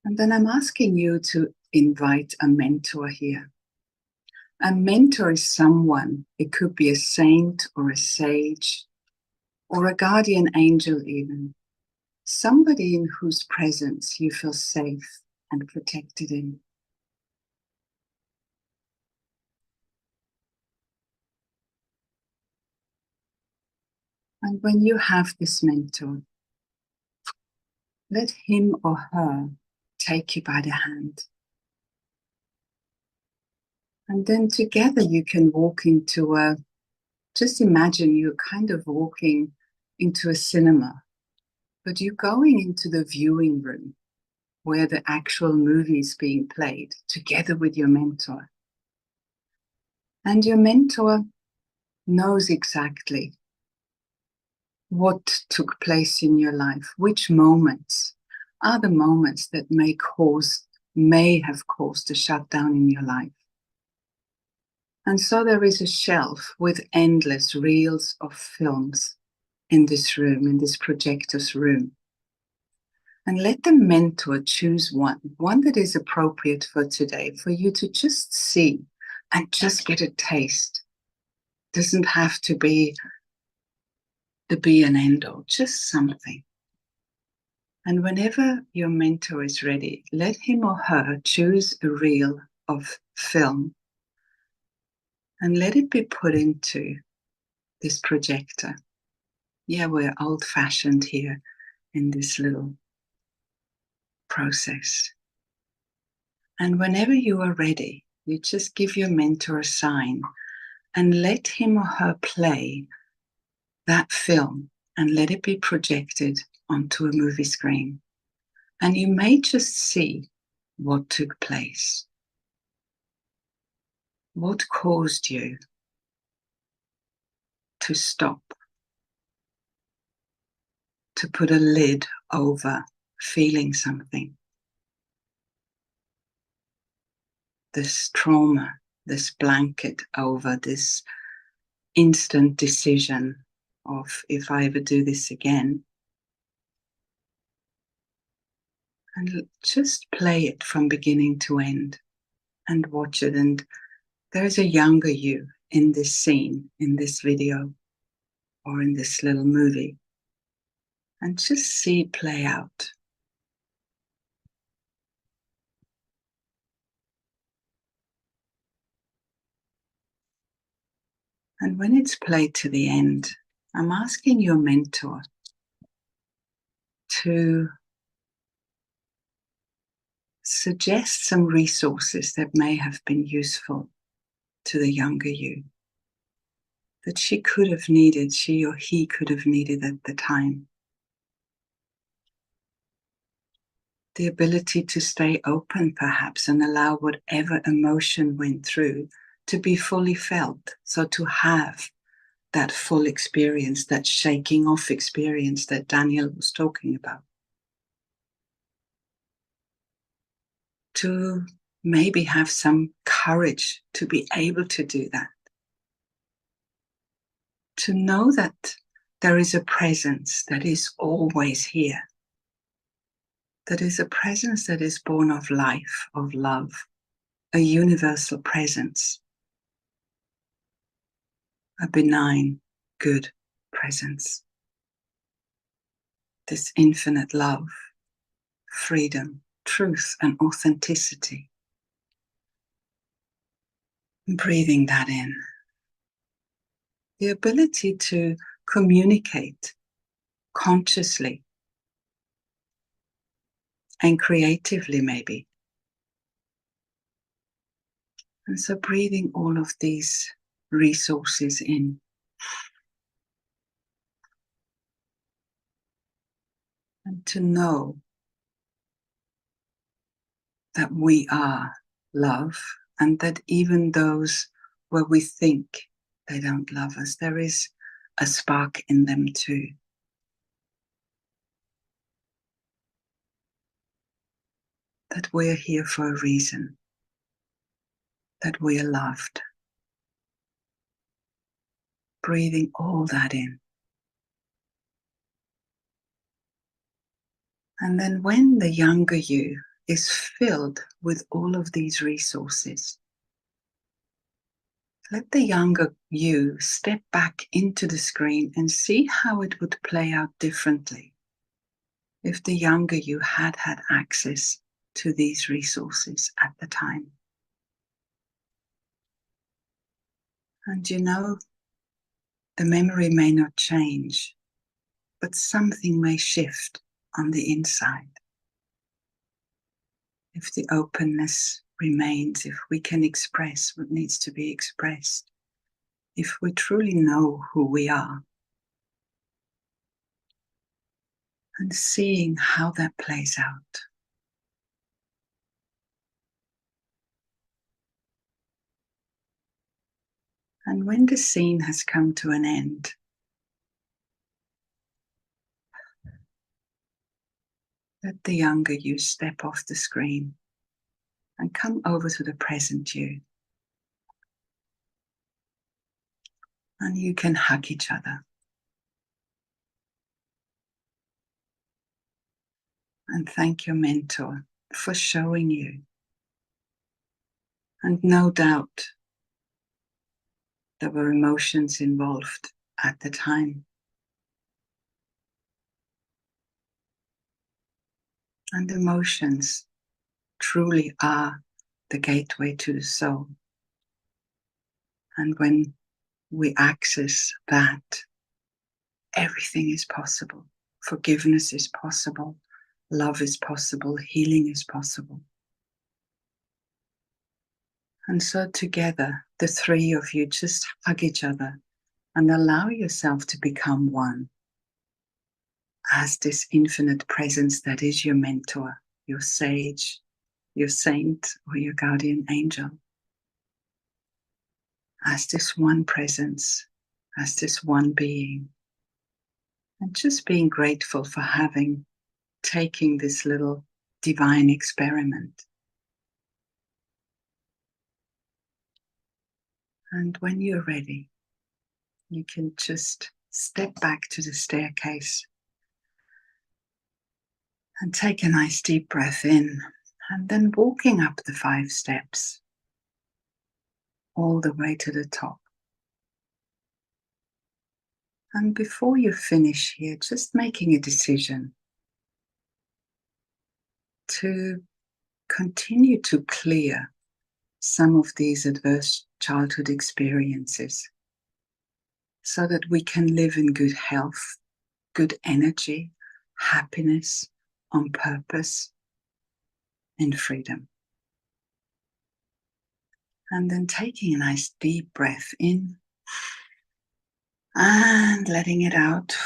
And then I'm asking you to invite a mentor here. A mentor is someone, it could be a saint or a sage or a guardian angel even. Somebody in whose presence you feel safe and protected in. And when you have this mentor, let him or her take you by the hand. And then together you can walk into just imagine you're kind of walking into a cinema, but you're going into the viewing room where the actual movie is being played together with your mentor. And your mentor knows exactly what took place in your life, which moments are the moments that may have caused a shutdown in your life. And so there is a shelf with endless reels of films in this room, in this projector's room. And let the mentor choose one that is appropriate for today, for you to just see and just get a taste. Doesn't have to be the be and end all, just something. And whenever your mentor is ready, let him or her choose a reel of film and let it be put into this projector. Yeah, we're old-fashioned here in this little process. And whenever you are ready, you just give your mentor a sign and let him or her play that film and let it be projected onto a movie screen. And you may just see what took place. What caused you to stop, to put a lid over feeling something? This trauma, this blanket over this instant decision of, if I ever do this again. And just play it from beginning to end and watch it. And there's a younger you in this scene, in this video, or in this little movie. And just see it play out. And when it's played to the end, I'm asking your mentor to suggest some resources that may have been useful to the younger you, that she could have needed, she or he could have needed at the time. The ability to stay open, perhaps, and allow whatever emotion went through to be fully felt. So to have that full experience, that shaking off experience that Daniel was talking about. To maybe have some courage to be able to do that. To know that there is a presence that is always here. That is a presence that is born of life, of love, a universal presence. A benign, good presence. This infinite love, freedom, truth, and authenticity. Breathing that in. The ability to communicate consciously and creatively, maybe. And so breathing all of these resources in. And to know that we are love, and that even those where we think they don't love us, there is a spark in them too. That we're here for a reason. That we are loved. Breathing all that in. And then when the younger you is filled with all of these resources, let the younger you step back into the screen and see how it would play out differently if the younger you had had access to these resources at the time. And you know, the memory may not change, but something may shift on the inside. if the openness remains, if we can express what needs to be expressed, if we truly know who we are, and seeing how that plays out. And when the scene has come to an end, let the younger you step off the screen and come over to the present you. And you can hug each other. And thank your mentor for showing you. And no doubt there were emotions involved at the time. And emotions truly are the gateway to the soul. And when we access that, everything is possible. Forgiveness is possible. Love is possible. Healing is possible. And so together, the three of you just hug each other and allow yourself to become one as this infinite presence that is your mentor, your sage, your saint, or your guardian angel. As this one presence, as this one being. And just being grateful for taking this little divine experiment. And when you're ready, you can just step back to the staircase and take a nice deep breath in, and then walking up the 5 steps all the way to the top. And before you finish here, just making a decision to continue to clear some of these adverse childhood experiences so that we can live in good health, good energy, happiness, on purpose, in freedom. And then taking a nice deep breath in and letting it out.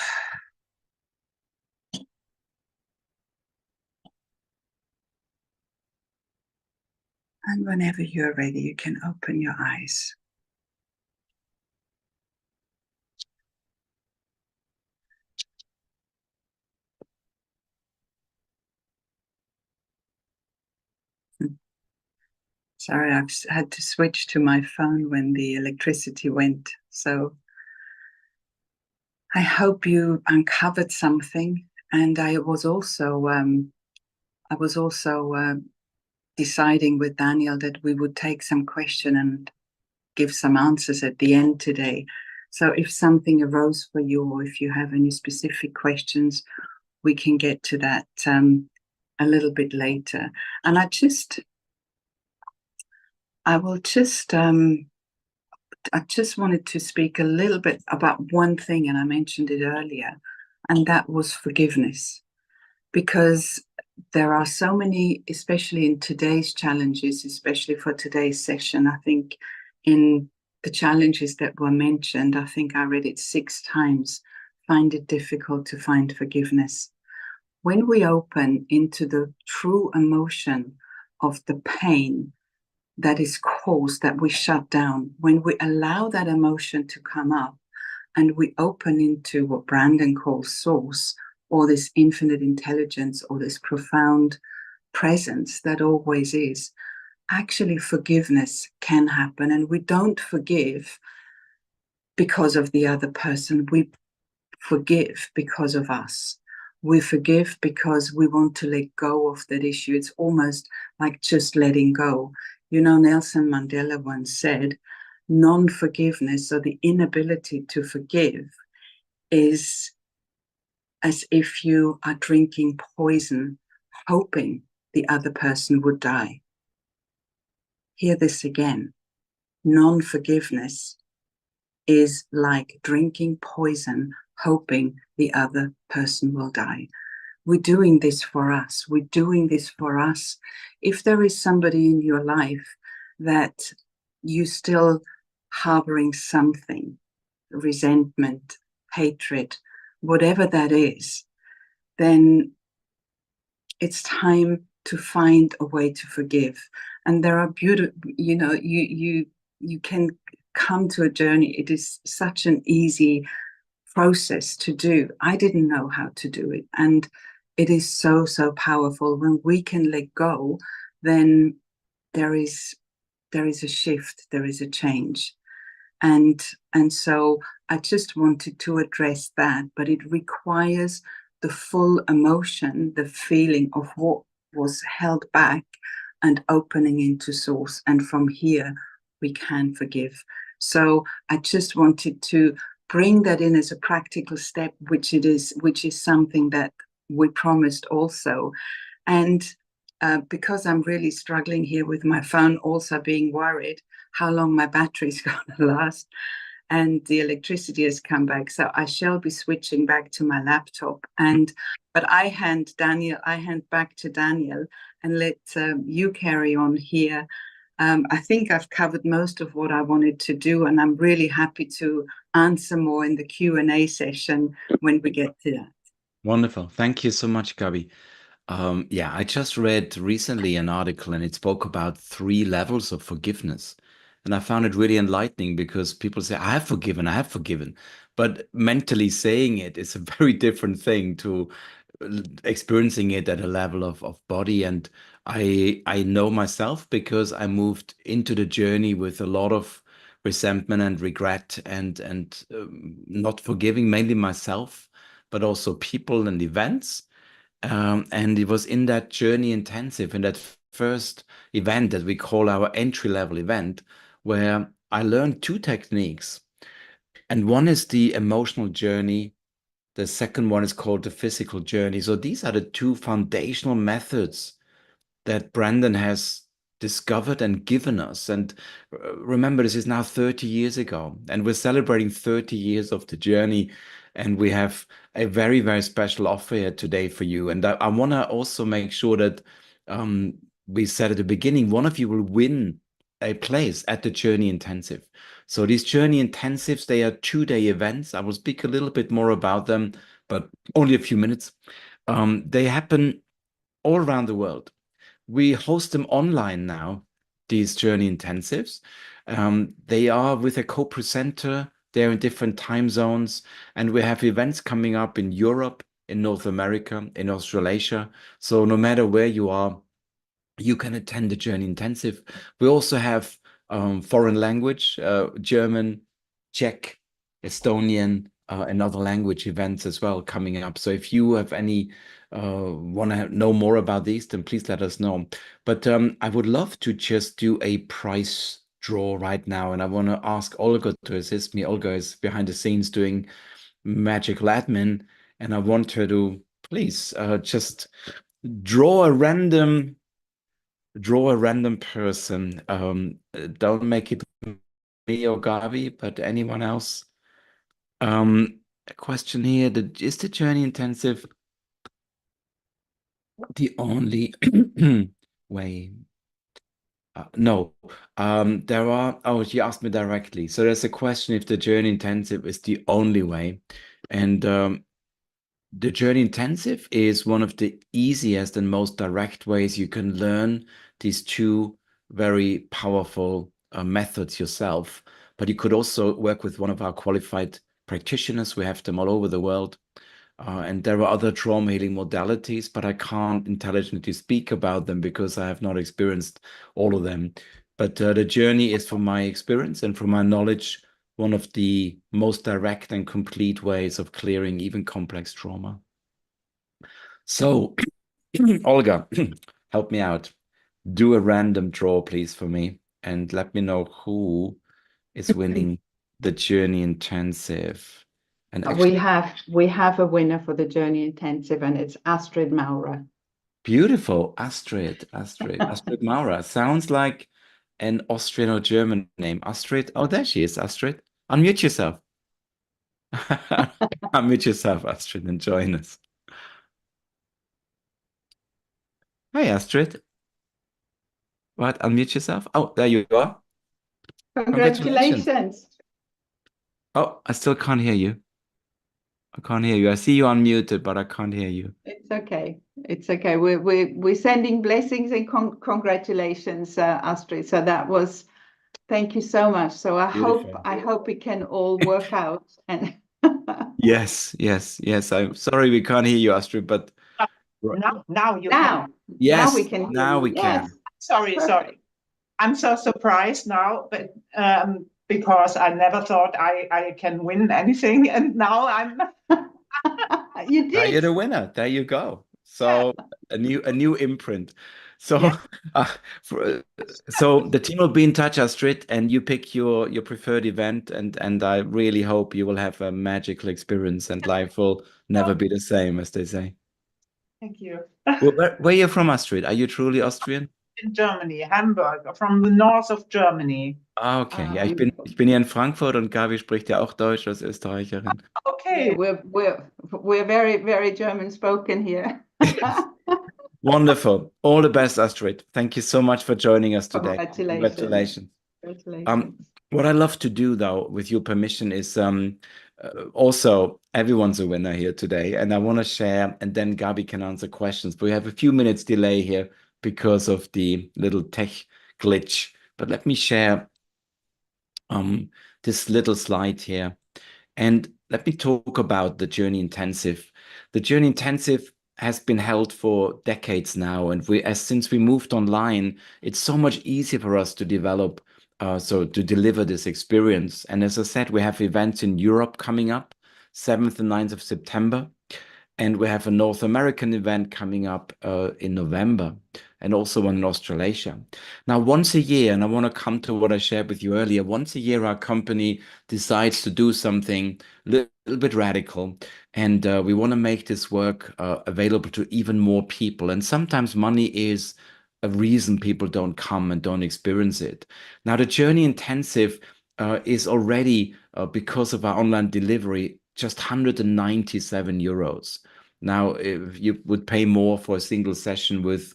And whenever you're ready, you can open your eyes. Sorry, I've had to switch to my phone when the electricity went. So I hope you uncovered something. And I was also deciding with Daniel that we would take some question and give some answers at the end today. So if something arose for you, or if you have any specific questions, we can get to that a little bit later. And I just wanted to speak a little bit about one thing, and I mentioned it earlier, and that was forgiveness. Because there are so many, especially in today's challenges, especially for today's session, I think in the challenges that were mentioned, I think I read it 6 times, find it difficult to find forgiveness. When we open into the true emotion of the pain that is caused, that we shut down, when we allow that emotion to come up and we open into what Brandon calls source, or this infinite intelligence, or this profound presence that always is, actually forgiveness can happen. And we don't forgive because of the other person. We forgive because of us. We forgive because we want to let go of that issue. It's almost like just letting go. You know, Nelson Mandela once said, non-forgiveness, or the inability to forgive, is as if you are drinking poison, hoping the other person would die. Hear this again. Non-forgiveness is like drinking poison, hoping the other person will die. we're doing this for us. We're doing this for us. If there is somebody in your life that you still harboring something, resentment, hatred, whatever that is, then it's time to find a way to forgive. And there are beautiful, you can come to a journey. It is such an easy process to do. I didn't know how to do it. And it is so, so powerful. When we can let go, then there is a shift, there is a change. And so I just wanted to address that, but it requires the full emotion, the feeling of what was held back and opening into source. And from here, we can forgive. So I just wanted to bring that in as a practical step, which is something that we promised also. And because I'm really struggling here with my phone, also being worried how long my battery's going to last, and the electricity has come back, so I shall be switching back to my laptop. But I hand back to Daniel and let you carry on here. I think I've covered most of what I wanted to do, and I'm really happy to answer more in the Q&A session when we get to that. Wonderful. Thank you so much, Gabi. Yeah, I just read recently an article and it spoke about 3 levels of forgiveness. And I found it really enlightening because people say, I have forgiven. But mentally saying it is a very different thing to experiencing it at a level of body. And I know myself because I moved into the journey with a lot of resentment and regret and not forgiving mainly myself, but also people and events. And it was in that journey intensive, in that first event that we call our entry-level event, where I learned 2 techniques. And one is the emotional journey. The second one is called the physical journey. So these are the 2 foundational methods that Brandon has discovered and given us. And remember, this is now 30 years ago, and we're celebrating 30 years of the journey. And we have a very, very special offer here today for you. And I want to also make sure that we said at the beginning, one of you will win a place at the Journey Intensive. So these Journey Intensives, they are 2-day events. I will speak a little bit more about them, but only a few minutes. They happen all around the world. We host them online now, these Journey Intensives. They are with a co-presenter. They're in different time zones. And we have events coming up in Europe, in North America, in Australasia. So no matter where you are, you can attend the Journey Intensive. We also have foreign language, German, Czech, Estonian, and other language events as well coming up. So if you have any want to know more about these, then please let us know. But I would love to just do a prize draw right now, and I want to ask Olga to assist me. Olga is behind the scenes doing magical admin, and I want her to please just draw a random person. Don't make it me or Gabi, but anyone else. A question here: is the Journey Intensive the only way? No, there are. Oh, she asked me directly. So there's a question if the Journey Intensive is the only way, and the Journey Intensive is one of the easiest and most direct ways you can learn these 2 very powerful methods yourself. But you could also work with one of our qualified practitioners. We have them all over the world. And there are other trauma healing modalities, but I can't intelligently speak about them because I have not experienced all of them. But the journey is, from my experience and from my knowledge, one of the most direct and complete ways of clearing even complex trauma. So, Olga, help me out. Do a random draw, please, for me, and let me know who is winning the Journey Intensive. And actually, we have a winner for the Journey Intensive, and it's Astrid Maurer. Beautiful, Astrid Maurer. Sounds like an Austrian or German name. Astrid. Oh, there she is, Astrid. Unmute yourself. Unmute yourself, Astrid, and join us. Hi, Astrid. What? Unmute yourself. Oh, there you are. Congratulations. Oh, I still can't hear you. I can't hear you. I see you unmuted, but I can't hear you. It's okay. It's okay. We're sending blessings and congratulations, Astrid. So that was, thank you so much. So I hope we can all work out. And Yes. I'm sorry we can't hear you, Astrid, but Now you now, can. yes, now we can. now we can. Yes. Sorry. I'm so surprised now, but because I never thought I can win anything, and now I'm. You Now did. you're the winner. There you go. So a new imprint. So so the team will be in touch, Astrid, and you pick your preferred event, and I really hope you will have a magical experience and life will never be the same, as they say. Thank you. Well, where are you from, Astrid? Are you truly Austrian? In Germany, Hamburg, from the north of Germany. Ah, okay. Ja, ich bin hier in Frankfurt und Gabi spricht ja auch Deutsch als Österreicherin. Okay. We're very, very German spoken here. Wonderful. All the best, Astrid. Thank you so much for joining us today. Congratulations. What I love to do, though, with your permission, is also everyone's a winner here today, and I want to share, and then Gabi can answer questions. But we have a few minutes delay here because of the little tech glitch. But let me share this little slide here, and let me talk about the Journey Intensive. The Journey Intensive has been held for decades now, and since we moved online, it's so much easier for us to develop, to deliver this experience. And as I said, we have events in Europe coming up, 7th and 9th of September, and we have a North American event coming up in November, and also one in Australasia. Now, once a year, and I want to come to what I shared with you earlier, once a year our company decides to do something a little bit radical, and we want to make this work available to even more people. And sometimes money is a reason people don't come and don't experience it. Now, the Journey Intensive is already, because of our online delivery, just 197 euros. Now, if you would pay more for a single session with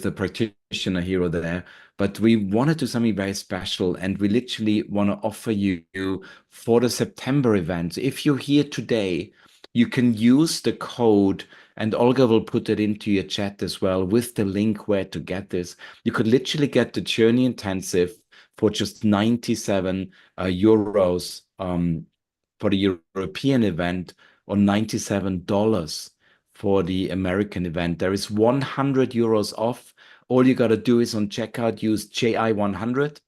a practitioner here or there, but we want to do something very special, and we literally want to offer you for the September event. If you're here today, you can use the code, and Olga will put it into your chat as well with the link where to get this. You could literally get the Journey Intensive for just 97 euros for the European event, or $97 for the American event. There is 100 euros off. All you got to do is on checkout, use JI100,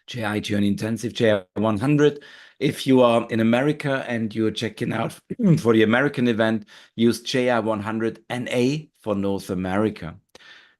JI Journey Intensive, JI100. If you are in America and you're checking out for the American event, use JI100 NA for North America.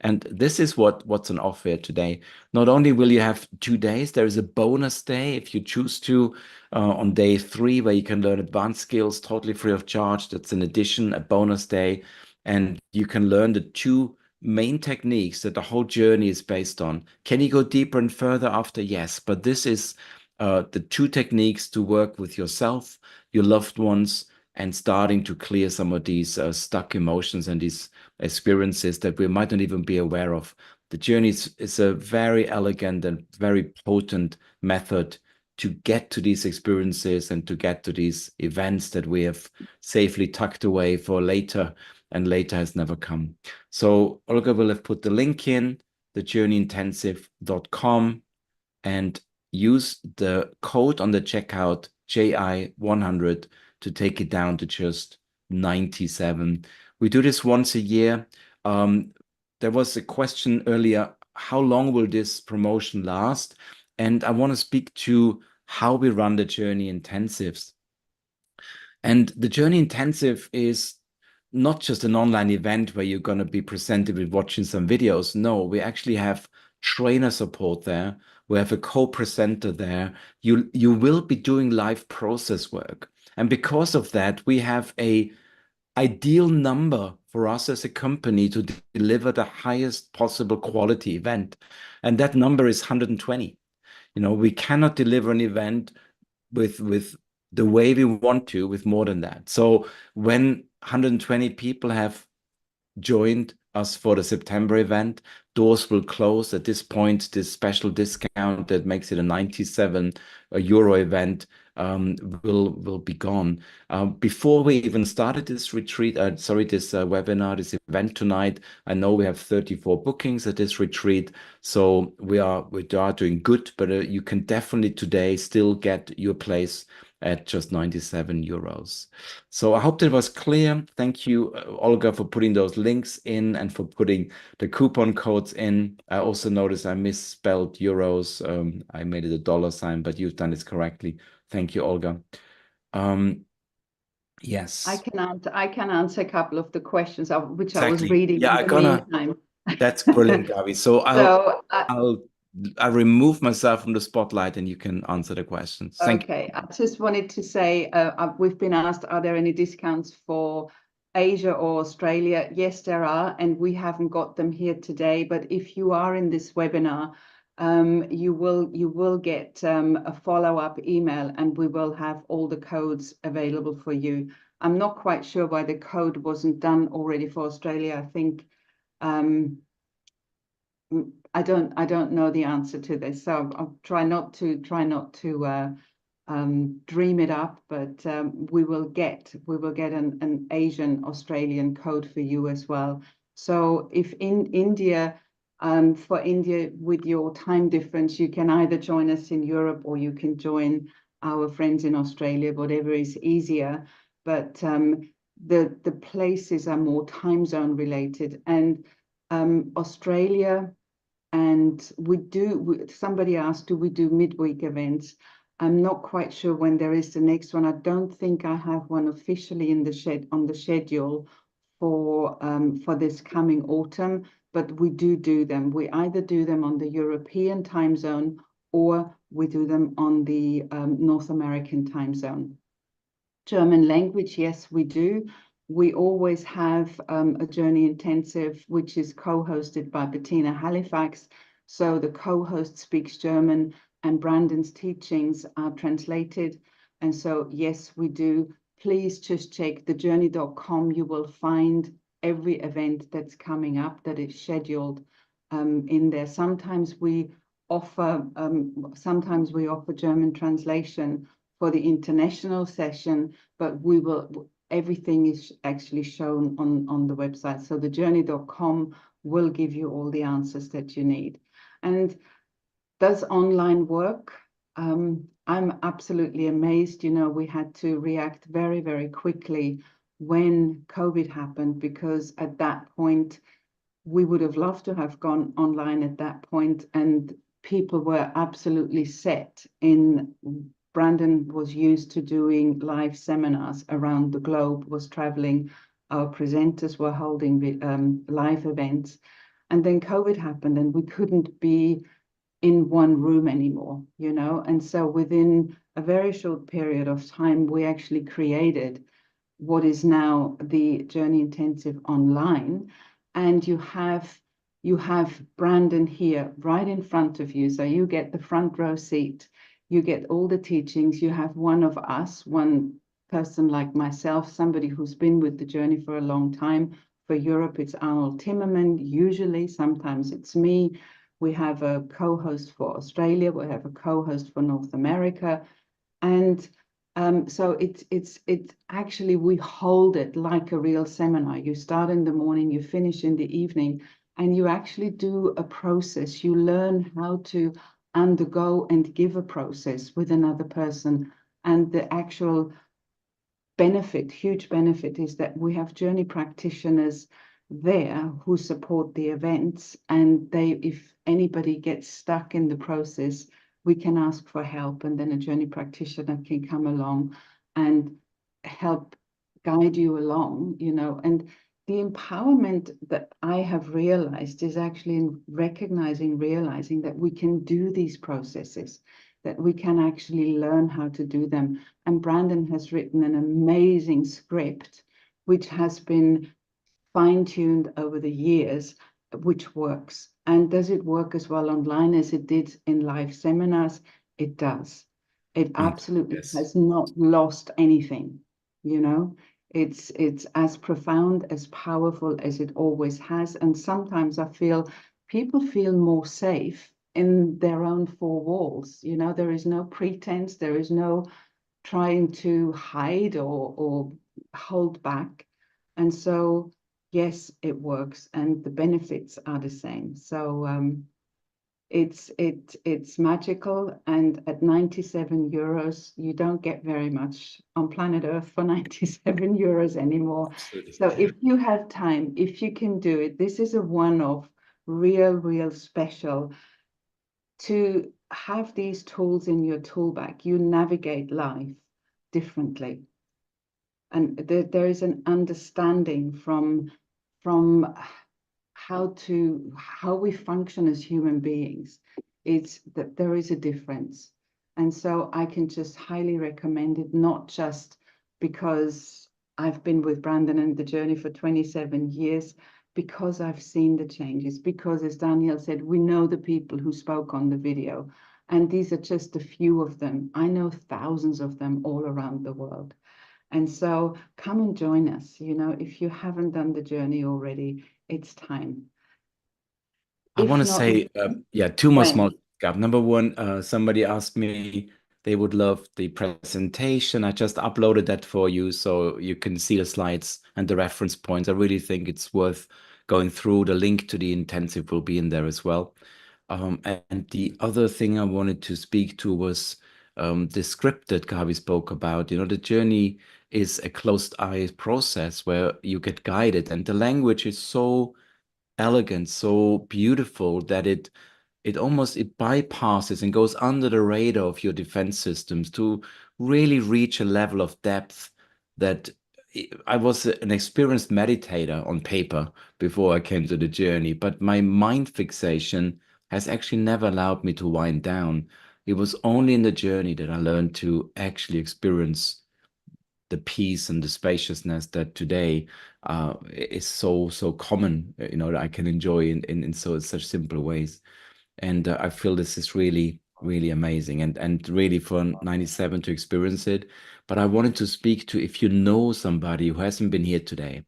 And this is what's on offer today. Not only will you have 2 days, there is a bonus day if you choose to on day 3, where you can learn advanced skills totally free of charge. That's in addition, a bonus day. And you can learn the 2 main techniques that the whole journey is based on. Can you go deeper and further after? Yes, but this is the 2 techniques to work with yourself, your loved ones, and starting to clear some of these stuck emotions and these experiences that we might not even be aware of. The journey is a very elegant and very potent method to get to these experiences and to get to these events that we have safely tucked away for later, and later has never come. So Olga will have put the link in, thejourneyintensive.com, and use the code on the checkout, JI100, to take it down to just 97. We do this once a year. There was a question earlier, how long will this promotion last? And I want to speak to how we run the Journey Intensives. And the Journey Intensive is not just an online event where you're going to be presented with watching some videos. No, we actually have trainer support there. We have a co-presenter there. You will be doing live process work. And because of that, we have a ideal number for us as a company to deliver the highest possible quality event. And that number is 120. You know, we cannot deliver an event with the way we want to with more than that. So when 120 people have joined us for the September event. Doors will close at this point. This special discount that makes it a 97 euro event will be gone. Before we even started this retreat, this webinar, this event tonight, I know we have 34 bookings at this retreat, so we are doing good. But you can definitely today still get your place at just 97 euros. So I hope that was clear. Thank you, Olga, for putting those links in and for putting the coupon codes in. I also noticed I misspelled euros. I made it a dollar sign, but you've done it correctly. Thank you, Olga. Yes. I can answer a couple of the questions which Exactly. I was reading in the meantime. That's brilliant, Gabi. So I'll remove myself from the spotlight and you can answer the questions. Thank you. Okay, I just wanted to say, we've been asked, are there any discounts for Asia or Australia? Yes, there are, and we haven't got them here today. But if you are in this webinar, you will get a follow-up email, and we will have all the codes available for you. I'm not quite sure why the code wasn't done already for Australia. I think I don't know the answer to this, so I'll try not to dream it up, but we will get an Asian Australian code for you as well. So if in India, for India with your time difference, you can either join us in Europe or you can join our friends in Australia, whatever is easier. But the places are more time zone related, and Australia. And somebody asked, do we do midweek events? I'm not quite sure when there is the next one. I don't think I have one officially on the schedule for this coming autumn, but we do them. We either do them on the European time zone or we do them on the North American time zone. German language, yes, we do. We always have a Journey Intensive, which is co-hosted by Bettina Halifax. So the co-host speaks German and Brandon's teachings are translated. And so, yes, we do. Please just check thejourney.com. You will find every event that's coming up that is scheduled in there. Sometimes we offer German translation for the international session, but everything is actually shown on the website. So thejourney.com will give you all the answers that you need. And does online work? I'm absolutely amazed. You know, we had to react very, very quickly when COVID happened, because at that point, we would have loved to have gone online at that point, and people were absolutely set in. Brandon was used to doing live seminars around the globe, was traveling. Our presenters were holding live events. And then COVID happened and we couldn't be in one room anymore, you know. And so within a very short period of time, we actually created what is now the Journey Intensive online. And you have Brandon here right in front of you. So you get the front row seat. You get all the teachings. You have one of us, one person like myself, somebody who's been with the journey for a long time. For Europe, it's Arnold Timmerman, usually. Sometimes it's me. We have a co-host for Australia. We have a co-host for North America. And so it's actually, we hold it like a real seminar. You start in the morning, you finish in the evening, and you actually do a process. You learn how to undergo and give a process with another person. And the actual benefit, huge benefit, is that we have journey practitioners there who support the events, and if anybody gets stuck in the process, we can ask for help, and then a journey practitioner can come along and help guide you along, you know. And the empowerment that I have realized is actually in realizing that we can do these processes, that we can actually learn how to do them. And Brandon has written an amazing script, which has been fine-tuned over the years, which works. And does it work as well online as it did in live seminars? It does. It absolutely has not lost anything, you know. It's as profound, as powerful as it always has. And sometimes I feel people feel more safe in their own four walls. You know, there is no pretense, there is no trying to hide or hold back. And so, yes, it works, and the benefits are the same. So it's magical, and at 97 euros, you don't get very much on planet Earth for 97 euros anymore. Absolutely. So if you have time, if you can do it, this is a one-off, real special. To have these tools in your tool bag, you navigate life differently. And there is an understanding from how we function as human beings. It's that there is a difference. And so I can just highly recommend it, not just because I've been with Brandon and the journey for 27 years, because I've seen the changes, because, as Daniel said, we know the people who spoke on the video, and these are just a few of them. I know thousands of them all around the world. And so come and join us. You know, if you haven't done the journey already, it's time. I If want to not, say, yeah, two more when? small Gab. Number one, somebody asked me they would love the presentation. I just uploaded that for you so you can see the slides and the reference points. I really think it's worth going through. The link to the intensive will be in there as well. And the other thing I wanted to speak to was the script that Gabi spoke about. You know, the journey is a closed-eye process where you get guided, and the language is so elegant, so beautiful that it bypasses and goes under the radar of your defense systems to really reach a level of depth that I was an experienced meditator on paper before I came to the journey, but my mind fixation has actually never allowed me to wind down. It was only in the journey that I learned to actually experience the peace and the spaciousness that today is so common, you know, that I can enjoy in such simple ways. And I feel this is really amazing, and really for 97 to experience it. But I wanted to speak to, if you know somebody who hasn't been here today,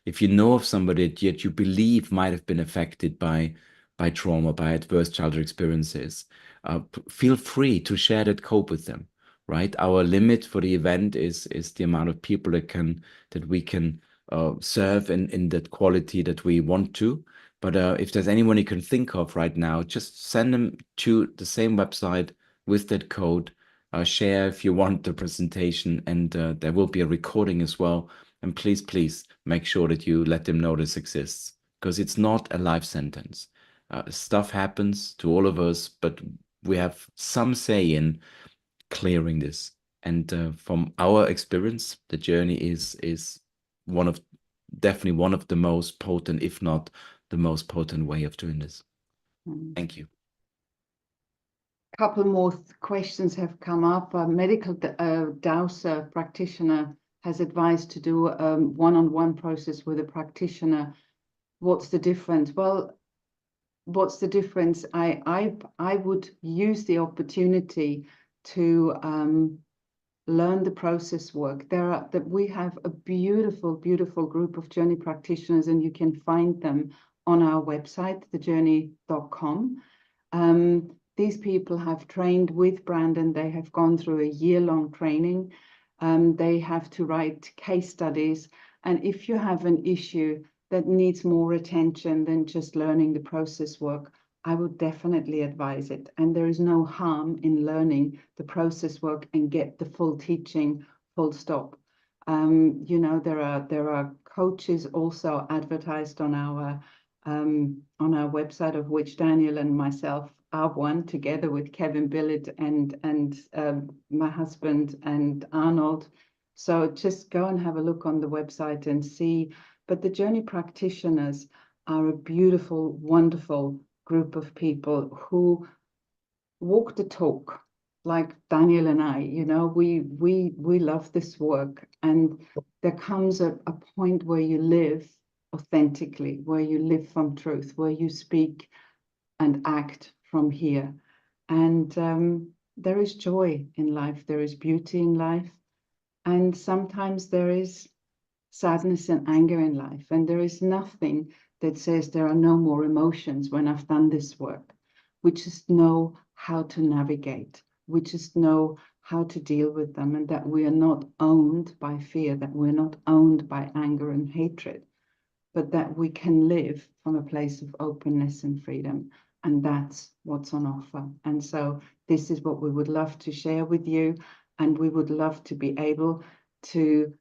if you know of somebody that yet you believe might have been affected by trauma, by adverse childhood experiences, feel free to share that code with them. Right, our limit for the event is the amount of people that we can serve in that quality that we want to. But if there's anyone you can think of right now, just send them to the same website with that code. Share if you want the presentation, and there will be a recording as well. And please make sure that you let them know this exists, because it's not a life sentence. Stuff happens to all of us, but we have some say in clearing this. And from our experience, the journey is definitely one of the most potent, if not the most potent way of doing this. Thank you. A couple more questions have come up. A medical dowser practitioner has advised to do a one-on-one process with a practitioner. What's the difference? Well, what's the difference? I would use the opportunity to learn the process work. We have a beautiful group of journey practitioners, and you can find them on our website, thejourney.com. These people have trained with Brandon. They have gone through a year-long training. They have to write case studies. And if you have an issue that needs more attention than just learning the process work, I would definitely advise it. And there is no harm in learning the process work and get the full teaching, full stop. You know, there are coaches also advertised on our website, of which Daniel and myself are one, together with Kevin Billett and my husband and Arnold. So just go and have a look on the website and see. But the journey practitioners are a beautiful, wonderful group of people who walk the talk, like Daniel and I. You know, we love this work, and there comes a point where you live authentically, where you live from truth, where you speak and act from here. And there is joy in life, there is beauty in life, and sometimes there is sadness and anger in life. And there is nothing that says there are no more emotions when I've done this work. We just know how to navigate. We just know how to deal with them, and that we are not owned by fear, that we're not owned by anger and hatred, but that we can live from a place of openness and freedom. And that's what's on offer. And so this is what we would love to share with you. And we would love to be able to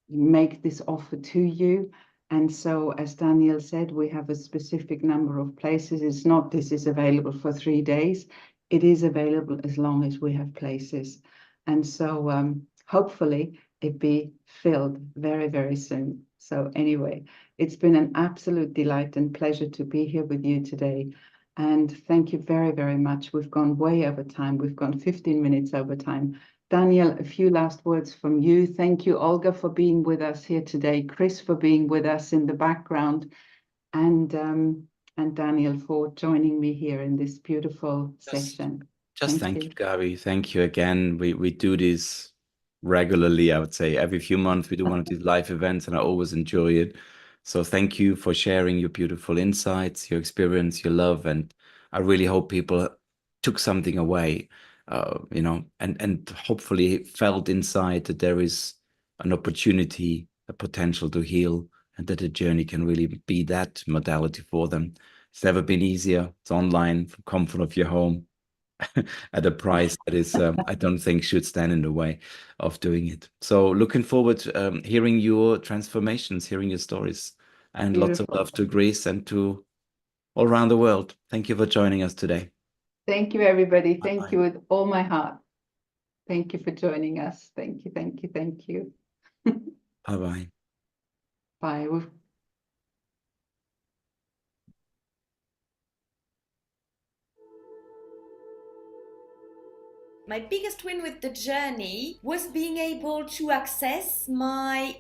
make this offer to you. And so, as Daniel said, we have a specific number of places. It's not this is available for 3 days. It is available as long as we have places. And so hopefully it be filled very, very soon. So anyway, it's been an absolute delight and pleasure to be here with you today. And thank you very, very much. We've gone way over time. We've gone 15 minutes over time. Daniel, a few last words from you. Thank you, Olga, for being with us here today, Chris for being with us in the background, and Daniel for joining me here in this beautiful session. Just thank you, Gabi. Thank you again. We do this regularly, I would say. Every few months we do one of these live events, and I always enjoy it. So thank you for sharing your beautiful insights, your experience, your love, and I really hope people took something away, and hopefully felt inside that there is an opportunity, a potential to heal, and that the journey can really be that modality for them. It's never been easier. It's online from comfort of your home at a price that is, I don't think should stand in the way of doing it. So looking forward to hearing your transformations, hearing your stories, and lots of love to Greece and to all around the world. Thank you for joining us today. Thank you, everybody. Thank you with all my heart. Thank you for joining us. Thank you, thank you, thank you. Bye-bye. Bye. My biggest win with the journey was being able to access my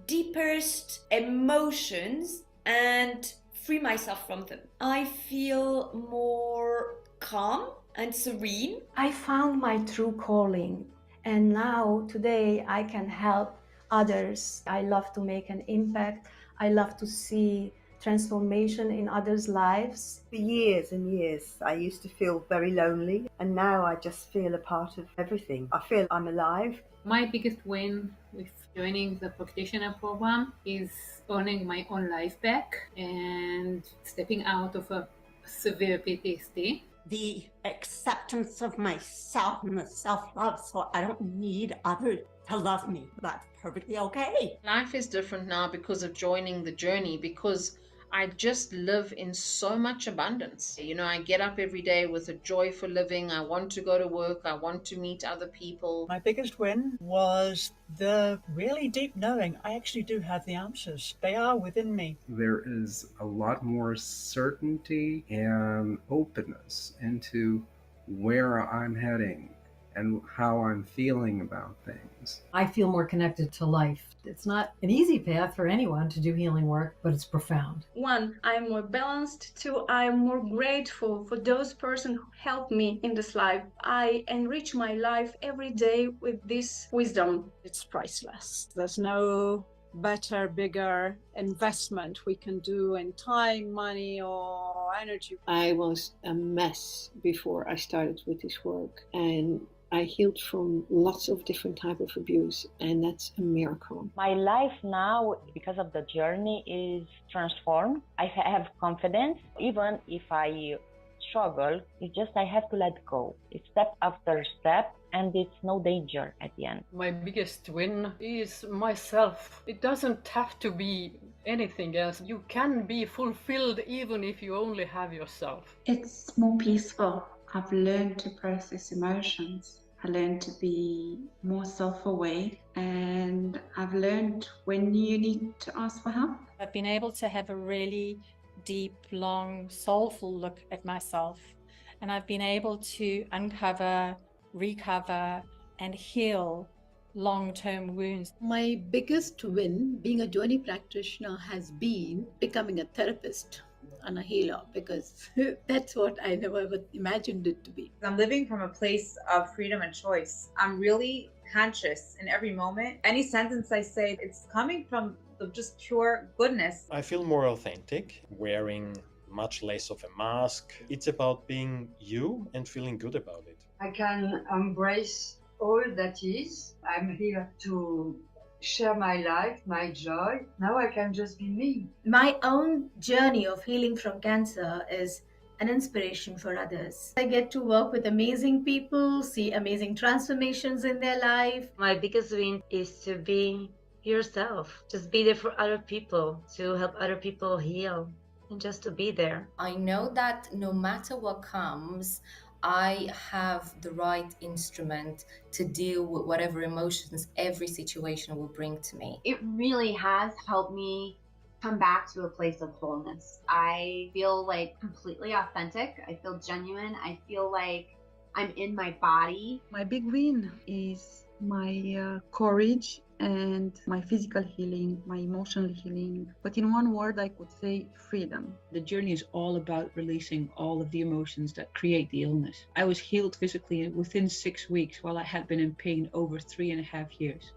deepest emotions and free myself from them. I feel more calm and serene. I found my true calling, and now today I can help others. I love to make an impact. I love to see transformation in others' lives. For years and years, I used to feel very lonely, and now I just feel a part of everything. I feel I'm alive. My biggest win with joining the practitioner program is owning my own life back and stepping out of a severe PTSD. The acceptance of myself and the self-love, so I don't need others to love me. That's perfectly okay. Life is different now because of joining the journey, because I just live in so much abundance. I get up every day with a joy for living. I want to go to work. I want to meet other people. My biggest win was the really deep knowing I actually do have the answers. They are within me. There is a lot more certainty and openness into where I'm heading and how I'm feeling about things. I feel more connected to life. It's not an easy path for anyone to do healing work, but it's profound. 1, I'm more balanced. 2, I'm more grateful for those persons who helped me in this life. I enrich my life every day with this wisdom. It's priceless. There's no better, bigger investment we can do in time, money, or energy. I was a mess before I started with this work, and I healed from lots of different types of abuse, and that's a miracle. My life now, because of the journey, is transformed. I have confidence. Even if I struggle, it's just I have to let go. It's step after step, and it's no danger at the end. My biggest win is myself. It doesn't have to be anything else. You can be fulfilled even if you only have yourself. It's more peaceful. I've learned to process emotions. I learned to be more self-aware, and I've learned when you need to ask for help. I've been able to have a really deep, long, soulful look at myself, and I've been able to uncover, recover, and heal long-term wounds. My biggest win being a journey practitioner has been becoming a therapist. and a healer, because that's what I never ever imagined it to be. I'm living from a place of freedom and choice. I'm really conscious in every moment. Any sentence I say, it's coming from the just pure goodness. I feel more authentic, wearing much less of a mask. It's about being you and feeling good about it. I can embrace all that is. I'm here to share my life, my joy. Now I can just be me. My own journey of healing from cancer is an inspiration for others. I get to work with amazing people, see amazing transformations in their life. My biggest win is to be yourself. Just be there for other people, to help other people heal, and just to be there. I know that no matter what comes, I have the right instrument to deal with whatever emotions every situation will bring to me. It really has helped me come back to a place of wholeness. I feel like completely authentic. I feel genuine. I feel like I'm in my body. My big win is my courage and my physical healing, my emotional healing. But in one word, I could say freedom. The journey is all about releasing all of the emotions that create the illness. I was healed physically within 6 weeks while I had been in pain over 3.5 years.